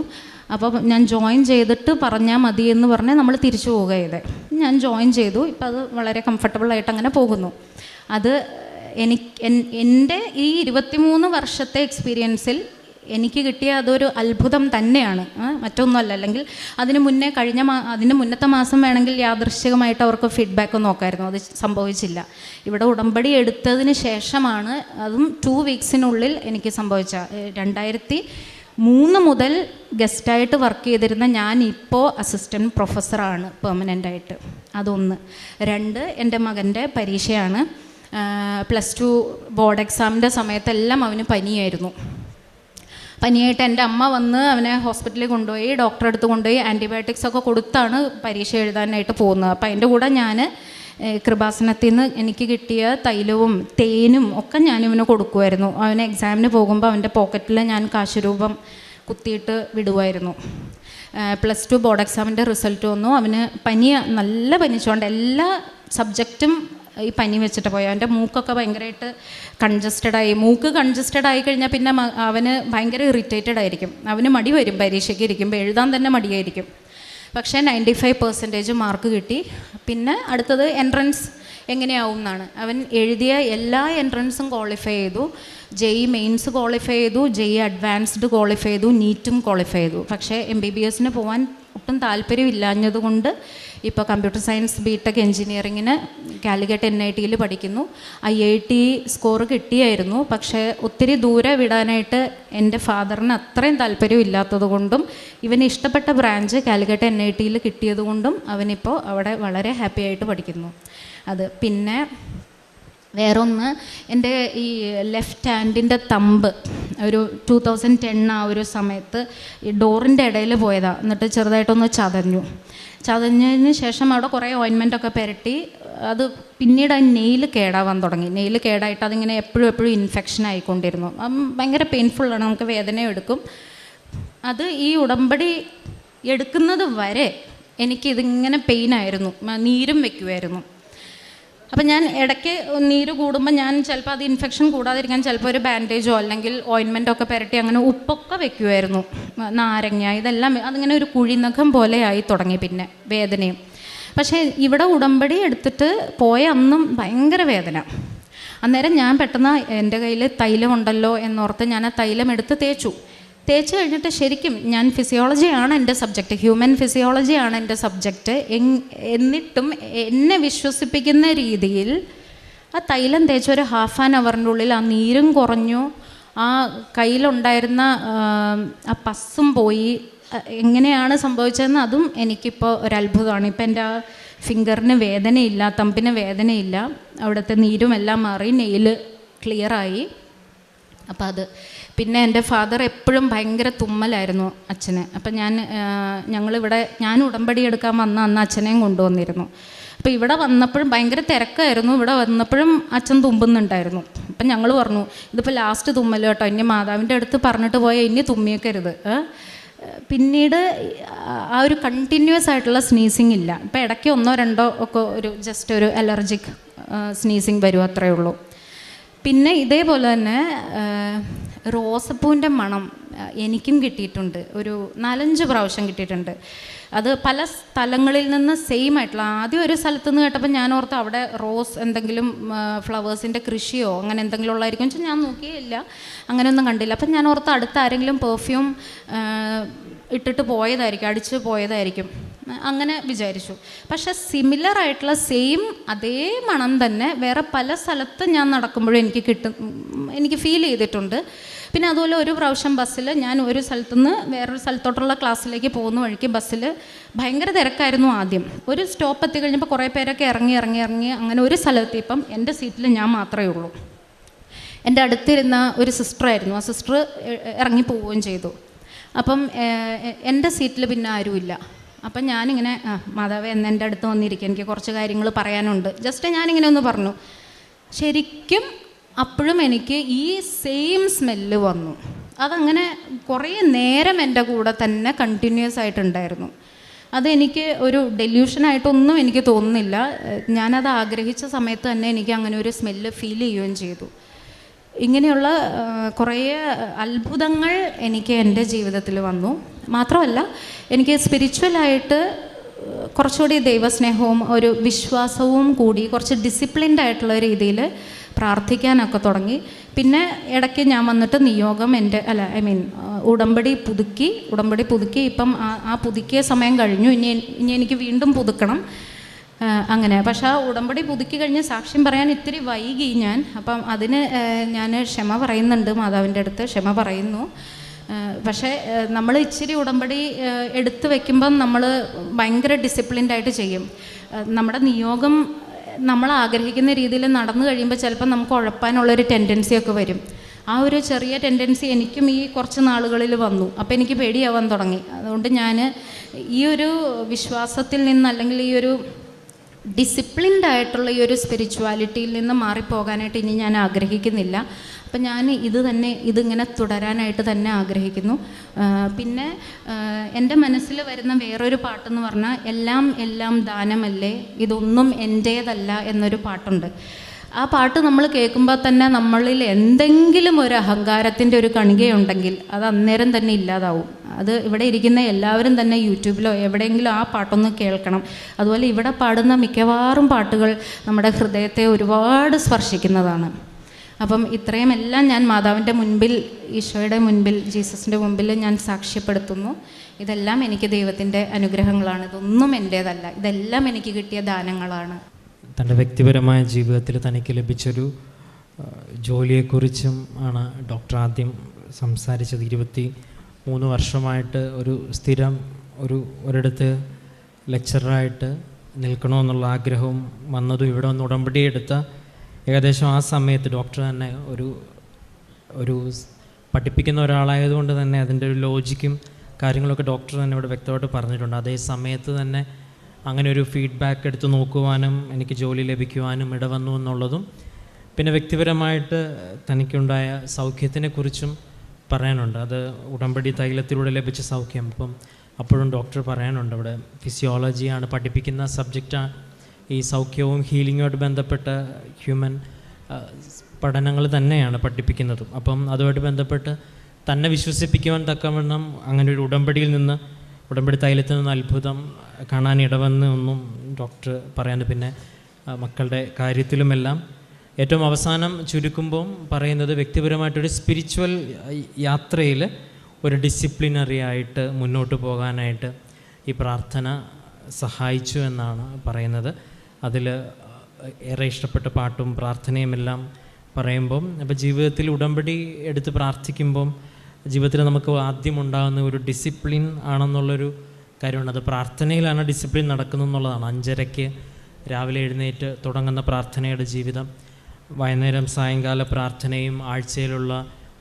അപ്പോൾ ഞാൻ ജോയിൻ ചെയ്തിട്ട് പറഞ്ഞാൽ മതി എന്ന് പറഞ്ഞ് നമ്മൾ തിരിച്ചു പോവുക ചെയ്തേ. ഞാൻ ജോയിൻ ചെയ്തു. ഇപ്പം അത് വളരെ കംഫർട്ടബിളായിട്ട് അങ്ങനെ പോകുന്നു. അത് എൻ്റെ ഈ 23 വർഷത്തെ എക്സ്പീരിയൻസിൽ എനിക്ക് കിട്ടിയ അതൊരു അത്ഭുതം തന്നെയാണ്, മറ്റൊന്നുമല്ല. അല്ലെങ്കിൽ അതിന് മുന്നത്തെ മാസം വേണമെങ്കിൽ യാദൃശ്ചികമായിട്ട് അവർക്ക് ഫീഡ്ബാക്ക് നോക്കായിരുന്നു, അത് സംഭവിച്ചില്ല. ഇവിടെ ഉടമ്പടി എടുത്തതിന് ശേഷമാണ്, അതും 2 വീക്സിനുള്ളിൽ എനിക്ക് സംഭവിച്ച. 3 മുതൽ ഗസ്റ്റായിട്ട് വർക്ക് ചെയ്തിരുന്ന ഞാൻ ഇപ്പോൾ അസിസ്റ്റൻറ്റ് പ്രൊഫസറാണ് പെർമനൻ്റായിട്ട്. അതൊന്ന്. 2, എൻ്റെ മകൻ്റെ പരീക്ഷയാണ്. +2 ബോർഡ് എക്സാമിൻ്റെ സമയത്തെല്ലാം അവന് പനിയായിരുന്നു. പനിയായിട്ട് എൻ്റെ അമ്മ വന്ന് അവനെ ഹോസ്പിറ്റലിൽ കൊണ്ടുപോയി, ഡോക്ടറെ അടുത്ത് കൊണ്ടുപോയി ആൻറ്റിബയോട്ടിക്സ് ഒക്കെ കൊടുത്താണ് പരീക്ഷ എഴുതാനായിട്ട് പോകുന്നത്. അപ്പോൾ അതിൻ്റെ കൂടെ ഞാൻ കൃപാസനത്തിൽ നിന്ന് എനിക്ക് കിട്ടിയ തൈലവും തേനും ഒക്കെ ഞാനിവന് കൊടുക്കുമായിരുന്നു. അവന് എക്സാമിന് പോകുമ്പോൾ അവൻ്റെ പോക്കറ്റിൽ ഞാൻ കാശ് രൂപം കുത്തിയിട്ട് വിടുമായിരുന്നു. +2 ബോർഡ് എക്സാമിൻ്റെ റിസൾട്ട് വന്നു. അവന് നല്ല പനിച്ചുകൊണ്ട് എല്ലാ സബ്ജക്റ്റും ഈ പനി വെച്ചിട്ട് പോയി. അവൻ്റെ മൂക്കൊക്കെ ഭയങ്കരമായിട്ട് കൺജസ്റ്റഡായി. മൂക്ക് കൺജസ്റ്റഡ് കഴിഞ്ഞാൽ പിന്നെ അവന് ഭയങ്കര ഇറിറ്റേറ്റഡ് ആയിരിക്കും. അവന് മടി വരും പരീക്ഷയ്ക്ക് ഇരിക്കുമ്പോൾ, എഴുതാൻ തന്നെ മടിയായിരിക്കും. പക്ഷേ 95% മാർക്ക് കിട്ടി. പിന്നെ അടുത്തത് എൻട്രൻസ് എങ്ങനെയാവും എന്നാണ്. അവൻ എഴുതിയ എല്ലാ എൻട്രൻസും ക്വാളിഫൈ ചെയ്തു. JEE മെയിൻസ് ക്വാളിഫൈ ചെയ്തു, JEE അഡ്വാൻസ്ഡ് ക്വാളിഫൈ ചെയ്തു, നീറ്റും ക്വാളിഫൈ ചെയ്തു. പക്ഷേ MBBS പോകാൻ ഒട്ടും താല്പര്യമില്ലാഞ്ഞതുകൊണ്ട് ഇപ്പോൾ കമ്പ്യൂട്ടർ സയൻസ് BTech എഞ്ചിനീയറിങ്ങിന് കാലിക്കറ്റ് NITയിൽ പഠിക്കുന്നു. IIT സ്കോർ കിട്ടിയായിരുന്നു. പക്ഷേ ഒത്തിരി ദൂരെ വിടാനായിട്ട് എൻ്റെ ഫാദറിന് അത്രയും താല്പര്യമില്ലാത്തത് കൊണ്ടും ഇവന് ഇഷ്ടപ്പെട്ട ബ്രാഞ്ച് കാലിക്കറ്റ് NITയിൽ കിട്ടിയതുകൊണ്ടും അവനിപ്പോൾ അവിടെ വളരെ ഹാപ്പി ആയിട്ട് പഠിക്കുന്നു. അത് പിന്നെ വേറൊന്ന്, എൻ്റെ ഈ ലെഫ്റ്റ് ഹാൻഡിൻ്റെ തമ്പ് ഒരു 2010 ആ ഒരു സമയത്ത് ഈ ഡോറിൻ്റെ ഇടയിൽ പോയതാണ്. എന്നിട്ട് ചെറുതായിട്ടൊന്ന് ചതഞ്ഞതിന് ശേഷം അവിടെ കുറേ ഓയിൻമെൻറ്റൊക്കെ പുരട്ടി. അത് പിന്നീട് ആ നെയിൽ കേടാവാൻ തുടങ്ങി. നെയിൽ കേടായിട്ട് അതിങ്ങനെ എപ്പോഴും ഇൻഫെക്ഷൻ ആയിക്കൊണ്ടിരുന്നു. ഭയങ്കര പെയിൻഫുള്ളാണ്, നമുക്ക് വേദനയും എടുക്കും. അത് ഈ ഉടമ്പടി എടുക്കുന്നത് വരെ എനിക്കിതിങ്ങനെ പെയിനായിരുന്നു, നീരും വയ്ക്കുമായിരുന്നു. അപ്പം ഞാൻ ഇടയ്ക്ക് നീര് കൂടുമ്പോൾ ഞാൻ ചിലപ്പോൾ അത് ഇൻഫെക്ഷൻ കൂടാതിരിക്കാൻ ചിലപ്പോൾ ഒരു ബാൻഡേജോ അല്ലെങ്കിൽ ഓയിൻമെൻറ്റൊക്കെ പുരട്ടി അങ്ങനെ ഉപ്പൊക്കെ വെക്കുമായിരുന്നു. നാരങ്ങ ഇതെല്ലാം അതിങ്ങനെ ഒരു കുഴിനഖം പോലെ ആയി തുടങ്ങി. പിന്നെ വേദനയും. പക്ഷേ ഇവിടെ ഉടമ്പടി എടുത്തിട്ട് പോയ അന്നും ഭയങ്കര വേദന. അന്നേരം ഞാൻ പെട്ടെന്ന് എൻ്റെ കയ്യിൽ തൈലമുണ്ടല്ലോ എന്നോർത്ത് ഞാൻ ആ തൈലം എടുത്ത് തേച്ച് കഴിഞ്ഞിട്ട് ശരിക്കും ഞാൻ ഫിസിയോളജിയാണ് എൻ്റെ സബ്ജക്റ്റ്, ഹ്യൂമൻ ഫിസിയോളജിയാണ് എൻ്റെ സബ്ജക്റ്റ്. എന്നിട്ടും എന്നെ വിശ്വസിപ്പിക്കുന്ന രീതിയിൽ ആ തൈലം തേച്ച് ഒരു ½ ആൻ അവറിൻ്റെ ഉള്ളിൽ ആ നീരും കുറഞ്ഞു, ആ കയ്യിലുണ്ടായിരുന്ന ആ പസ്സും പോയി. എങ്ങനെയാണ് സംഭവിച്ചതെന്ന് അതും എനിക്കിപ്പോൾ ഒരത്ഭുതമാണ്. ഇപ്പം എൻ്റെ ആ ഫിംഗറിന് വേദനയില്ല, തമ്പിന് വേദനയില്ല, അവിടുത്തെ നീരും എല്ലാം മാറി, നെയിൽ ക്ലിയറായി. അപ്പം അത് പിന്നെ എൻ്റെ ഫാദർ എപ്പോഴും ഭയങ്കര തുമ്മലായിരുന്നു അച്ഛന്. അപ്പം ഞാൻ ഉടമ്പടി എടുക്കാൻ വന്ന അന്ന് അച്ഛനെയും കൊണ്ടുവന്നിരുന്നു. അപ്പോൾ ഇവിടെ വന്നപ്പോഴും ഭയങ്കര തിരക്കായിരുന്നു. ഇവിടെ വന്നപ്പോഴും അച്ഛൻ തുമ്പുന്നുണ്ടായിരുന്നു. അപ്പം ഞങ്ങൾ പറഞ്ഞു, ഇതിപ്പോൾ ലാസ്റ്റ് തുമ്മൽ കേട്ടോ, ഇനി മാതാവിൻ്റെ അടുത്ത് പറഞ്ഞിട്ട് പോയാൽ ഇനി തുമ്മിയേക്കരുത്. പിന്നീട് ആ ഒരു കണ്ടിന്യൂസ് ആയിട്ടുള്ള സ്നീസിങ് ഇല്ല. ഇപ്പം ഇടയ്ക്ക് 1 or 2 ഒക്കെ ഒരു ജസ്റ്റ് ഒരു അലർജിക് സ്നീസിങ് വരും, അത്രയേ ഉള്ളൂ. പിന്നെ ഇതേപോലെ തന്നെ റോസപ്പൂവിൻ്റെ മണം എനിക്കും കിട്ടിയിട്ടുണ്ട്. ഒരു 4-5 പ്രാവശ്യം കിട്ടിയിട്ടുണ്ട്. അത് പല സ്ഥലങ്ങളിൽ നിന്ന് സെയിം ആയിട്ടുള്ള. ആദ്യം ഒരു സ്ഥലത്ത് നിന്ന് കേട്ടപ്പോൾ ഞാൻ ഓർത്ത് അവിടെ റോസ് എന്തെങ്കിലും ഫ്ലവേഴ്സിൻ്റെ കൃഷിയോ അങ്ങനെ എന്തെങ്കിലും ഉള്ളതായിരിക്കും വെച്ചാൽ ഞാൻ നോക്കിയില്ല, അങ്ങനെയൊന്നും കണ്ടില്ല. അപ്പം ഞാൻ ഓർത്ത് അടുത്ത് ആരെങ്കിലും പെർഫ്യൂം ഇട്ടിട്ട് പോയതായിരിക്കും, അടിച്ച് പോയതായിരിക്കും, അങ്ങനെ വിചാരിച്ചു. പക്ഷേ സിമിലർ ആയിട്ടുള്ള സെയിം അതേ മണം തന്നെ വേറെ പല സ്ഥലത്ത് ഞാൻ നടക്കുമ്പോഴും എനിക്ക് ഫീൽ ചെയ്തിട്ടുണ്ട്. പിന്നെ അതുപോലെ ഒരു പ്രാവശ്യം ബസ്സിൽ ഞാൻ ഒരു സ്ഥലത്തുനിന്ന് വേറൊരു സ്ഥലത്തോട്ടുള്ള ക്ലാസ്സിലേക്ക് പോകുന്ന വഴിക്ക് ബസ്സിൽ ഭയങ്കര തിരക്കായിരുന്നു. ആദ്യം ഒരു സ്റ്റോപ്പ് എത്തി കഴിഞ്ഞപ്പോൾ കുറേ പേരൊക്കെ ഇറങ്ങി അങ്ങനെ ഒരു സ്ഥലത്തെത്തിയപ്പം എൻ്റെ സീറ്റിൽ ഞാൻ മാത്രമേ ഉള്ളൂ. എൻ്റെ അടുത്തിരുന്ന ഒരു സിസ്റ്ററായിരുന്നു. ആ സിസ്റ്റർ ഇറങ്ങി പോവുകയും ചെയ്തു. അപ്പം എൻ്റെ സീറ്റിൽ പിന്നെ ആരുമില്ല. അപ്പം ഞാനിങ്ങനെ മാതാവേ എൻ്റെ അടുത്ത് വന്നിരിക്കുക, എനിക്ക് കുറച്ച് കാര്യങ്ങൾ പറയാനുണ്ട്, ജസ്റ്റ് ഞാനിങ്ങനെ ഒന്ന് പറഞ്ഞു. ശരിക്കും അപ്പോഴും എനിക്ക് ഈ സെയിം സ്മെല്ല് വന്നു. അതങ്ങനെ കുറേ നേരം എൻ്റെ കൂടെ തന്നെ കണ്ടിന്യൂസ് ആയിട്ടുണ്ടായിരുന്നു. അതെനിക്ക് ഒരു ഡെല്യൂഷനായിട്ടൊന്നും എനിക്ക് തോന്നുന്നില്ല. ഞാനത് ആഗ്രഹിച്ച സമയത്ത് തന്നെ എനിക്ക് അങ്ങനെ ഒരു സ്മെല്ല് ഫീൽ ചെയ്യുകയും ചെയ്തു. ഇങ്ങനെയുള്ള കുറേ അത്ഭുതങ്ങൾ എനിക്ക് എൻ്റെ ജീവിതത്തിൽ വന്നു. മാത്രമല്ല എനിക്ക് സ്പിരിച്വലായിട്ട് കുറച്ചുകൂടി ദൈവസ്നേഹവും ഒരു വിശ്വാസവും കൂടി കുറച്ച് ഡിസിപ്ലിൻഡ് ആയിട്ടുള്ള രീതിയിൽ പ്രാർത്ഥിക്കാനൊക്കെ തുടങ്ങി. പിന്നെ ഇടയ്ക്ക് ഞാൻ വന്നിട്ട് നിയോഗം ഉടമ്പടി പുതുക്കി ഇപ്പം ആ പുതുക്കിയ സമയം കഴിഞ്ഞു. ഇനി എനിക്ക് വീണ്ടും പുതുക്കണം അങ്ങനെ. പക്ഷേ ആ ഉടമ്പടി പുതുക്കി കഴിഞ്ഞ് സാക്ഷ്യം പറയാൻ ഇത്തിരി വൈകി ഞാൻ. അപ്പം അതിന് ഞാൻ ക്ഷമ പറയുന്നുണ്ട്, മാതാവിൻ്റെ അടുത്ത് ക്ഷമ പറയുന്നു. പക്ഷേ നമ്മൾ ഇച്ചിരി ഉടമ്പടി എടുത്തു വെക്കുമ്പം നമ്മൾ ഭയങ്കര ഡിസിപ്ലിൻഡായിട്ട് ചെയ്യും. നമ്മുടെ നിയോഗം നമ്മൾ ആഗ്രഹിക്കുന്ന രീതിയിൽ നടന്നു കഴിയുമ്പോൾ ചിലപ്പോൾ നമുക്ക് ഉഴപ്പാനുള്ളൊരു ടെൻഡൻസിയൊക്കെ വരും. ആ ഒരു ചെറിയ ടെൻഡൻസി എനിക്കും ഈ കുറച്ച് നാളുകളിൽ വന്നു. അപ്പോൾ എനിക്ക് പേടിയാവാൻ തുടങ്ങി. അതുകൊണ്ട് ഞാൻ ഈ ഒരു വിശ്വാസത്തിൽ നിന്ന്, അല്ലെങ്കിൽ ഈ ഒരു ഡിസിപ്ലിൻഡ് ആയിട്ടുള്ള ഈ ഒരു സ്പിരിച്വാലിറ്റിയിൽ നിന്ന് മാറിപ്പോകാനായിട്ട് ഇനി ഞാൻ ആഗ്രഹിക്കുന്നില്ല. അപ്പം ഞാൻ ഇതിങ്ങനെ തുടരാനായിട്ട് തന്നെ ആഗ്രഹിക്കുന്നു. പിന്നെ എൻ്റെ മനസ്സിൽ വരുന്ന വേറൊരു പാട്ടെന്ന് പറഞ്ഞാൽ എല്ലാം എല്ലാം ദാനമല്ലേ, ഇതൊന്നും എൻ്റേതല്ല എന്നൊരു പാട്ടുണ്ട്. ആ പാട്ട് നമ്മൾ കേൾക്കുമ്പോൾ തന്നെ നമ്മളിൽ എന്തെങ്കിലും ഒരു അഹങ്കാരത്തിൻ്റെ ഒരു കണികയുണ്ടെങ്കിൽ അത് അന്നേരം തന്നെ ഇല്ലാതാവും. അത് ഇവിടെ ഇരിക്കുന്ന എല്ലാവരും തന്നെ യൂട്യൂബിലോ എവിടെയെങ്കിലും ആ പാട്ടൊന്ന് കേൾക്കണം. അതുപോലെ ഇവിടെ പാടുന്ന മിക്കവാറും പാട്ടുകൾ നമ്മുടെ ഹൃദയത്തെ ഒരുപാട് സ്പർശിക്കുന്നതാണ്. അപ്പം ഇത്രയും എല്ലാം ഞാൻ മാതാവിൻ്റെ മുൻപിൽ, ഈശോയുടെ മുൻപിൽ, ജീസസിൻ്റെ മുൻപിൽ ഞാൻ സാക്ഷ്യപ്പെടുത്തുന്നു. ഇതെല്ലാം എനിക്ക് ദൈവത്തിൻ്റെ അനുഗ്രഹങ്ങളാണ്. ഇതൊന്നും എൻ്റേതല്ല, ഇതെല്ലാം എനിക്ക് കിട്ടിയ ദാനങ്ങളാണ്. തൻ്റെ വ്യക്തിപരമായ ജീവിതത്തിൽ തനിക്ക് ലഭിച്ചൊരു ജോലിയെക്കുറിച്ചും ആണ് ഡോക്ടർ ആദ്യം സംസാരിച്ചത്. 23 വർഷമായിട്ട് ഒരു സ്ഥിരം ഒരിടത്ത് ലെക്ചറായിട്ട് നിൽക്കണമെന്നുള്ള ആഗ്രഹവും വന്നതും ഇവിടെ ഒന്ന് ഉടമ്പടി എടുത്ത ഏകദേശം ആ സമയത്ത് ഡോക്ടർ തന്നെ ഒരു പഠിപ്പിക്കുന്ന ഒരാളായതുകൊണ്ട് തന്നെ അതിൻ്റെ ഒരു ലോജിക്കും കാര്യങ്ങളൊക്കെ ഡോക്ടർ തന്നെ ഇവിടെ വ്യക്തമായിട്ട് പറഞ്ഞിട്ടുണ്ട്. അതേ സമയത്ത് തന്നെ അങ്ങനെ ഒരു ഫീഡ്ബാക്ക് എടുത്ത് നോക്കുവാനും എനിക്ക് ജോലി ലഭിക്കുവാനും ഇടവന്നു എന്നുള്ളതും, പിന്നെ വ്യക്തിപരമായിട്ട് തനിക്കുണ്ടായ സൗഖ്യത്തിനെക്കുറിച്ചും പറയാനുണ്ട്. അത് ഉടമ്പടി തൈലത്തിലൂടെ ലഭിച്ച സൗഖ്യം. അപ്പോഴും ഡോക്ടർ പറയാനുണ്ട്, ഇവിടെ ഫിസിയോളജിയാണ് പഠിപ്പിക്കുന്ന സബ്ജക്റ്റാണ്. ഈ സൗഖ്യവും ഹീലിങ്ങുമായിട്ട് ബന്ധപ്പെട്ട ഹ്യൂമൻ പഠനങ്ങൾ തന്നെയാണ് പഠിപ്പിക്കുന്നതും. അതുമായിട്ട് ബന്ധപ്പെട്ട് തന്നെ വിശ്വസിപ്പിക്കുവാൻ തക്കവണ്ണം അങ്ങനെ ഒരു ഉടമ്പടി തൈലത്തിൽ നിന്ന് അത്ഭുതം കാണാൻ ഇടവന്ന് ഒന്നും ഡോക്ടർ പറയാൻ. പിന്നെ മക്കളുടെ കാര്യത്തിലുമെല്ലാം ഏറ്റവും അവസാനം ചുരുക്കുമ്പം പറയുന്നത് വ്യക്തിപരമായിട്ടൊരു സ്പിരിച്വൽ യാത്രയിൽ ഒരു ഡിസിപ്ലിനറി ആയിട്ട് മുന്നോട്ട് പോകാനായിട്ട് ഈ പ്രാർത്ഥന സഹായിച്ചു എന്നാണ് പറയുന്നത്. അതിൽ ഏറെ ഇഷ്ടപ്പെട്ട പാട്ടും പ്രാർത്ഥനയും എല്ലാം പറയുമ്പം, അപ്പോൾ ജീവിതത്തിൽ ഉടമ്പടി എടുത്ത് പ്രാർത്ഥിക്കുമ്പം ജീവിതത്തിൽ നമുക്ക് ആദ്യം ഉണ്ടാകുന്ന ഒരു ഡിസിപ്ലിൻ ആണെന്നുള്ളൊരു കാര്യമുണ്ട്. അത് പ്രാർത്ഥനയിലാണ് ഡിസിപ്ലിൻ നടക്കുന്നതെന്നുള്ളതാണ്. 5:30 രാവിലെ എഴുന്നേറ്റ് തുടങ്ങുന്ന പ്രാർത്ഥനയുടെ ജീവിതം, വൈകുന്നേരം സായങ്കാല പ്രാർത്ഥനയും ആഴ്ചയിലുള്ള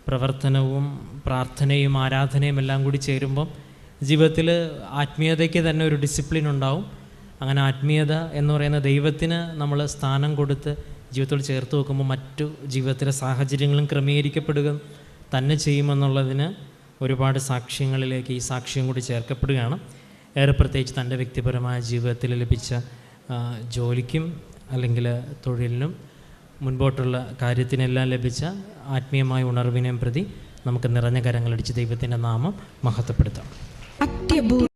പ്രവർത്തനവും പ്രാർത്ഥനയും ആരാധനയും എല്ലാം കൂടി ചേരുമ്പം ജീവിതത്തിൽ ആത്മീയതയ്ക്ക് തന്നെ ഒരു ഡിസിപ്ലിൻ ഉണ്ടാവും. അങ്ങനെ ആത്മീയത എന്ന് പറയുന്ന ദൈവത്തിന് നമ്മൾ സ്ഥാനം കൊടുത്ത് ജീവിതത്തോട് ചേർത്ത് വെക്കുമ്പോൾ മറ്റു ജീവിതത്തിലെ സാഹചര്യങ്ങളും ക്രമീകരിക്കപ്പെടുക തന്നെ ചെയ്യുമെന്നുള്ളതിന് ഒരുപാട് സാക്ഷ്യങ്ങളിലേക്ക് ഈ സാക്ഷ്യം കൂടി ചേർക്കപ്പെടുകയാണ്. ഏറെ പ്രത്യേകിച്ച് തൻ്റെ വ്യക്തിപരമായ ജീവിതത്തിൽ ലഭിച്ച ജോലിക്കും അല്ലെങ്കിൽ തൊഴിലിനും മുൻപോട്ടുള്ള കാര്യത്തിനെല്ലാം ലഭിച്ച ആത്മീയമായ ഉണർവിനെയും പ്രതി നമുക്ക് നിറഞ്ഞ കരങ്ങളടിച്ച് ദൈവത്തിൻ്റെ നാമം മഹത്വപ്പെടുത്താം. അത്യപൂർവ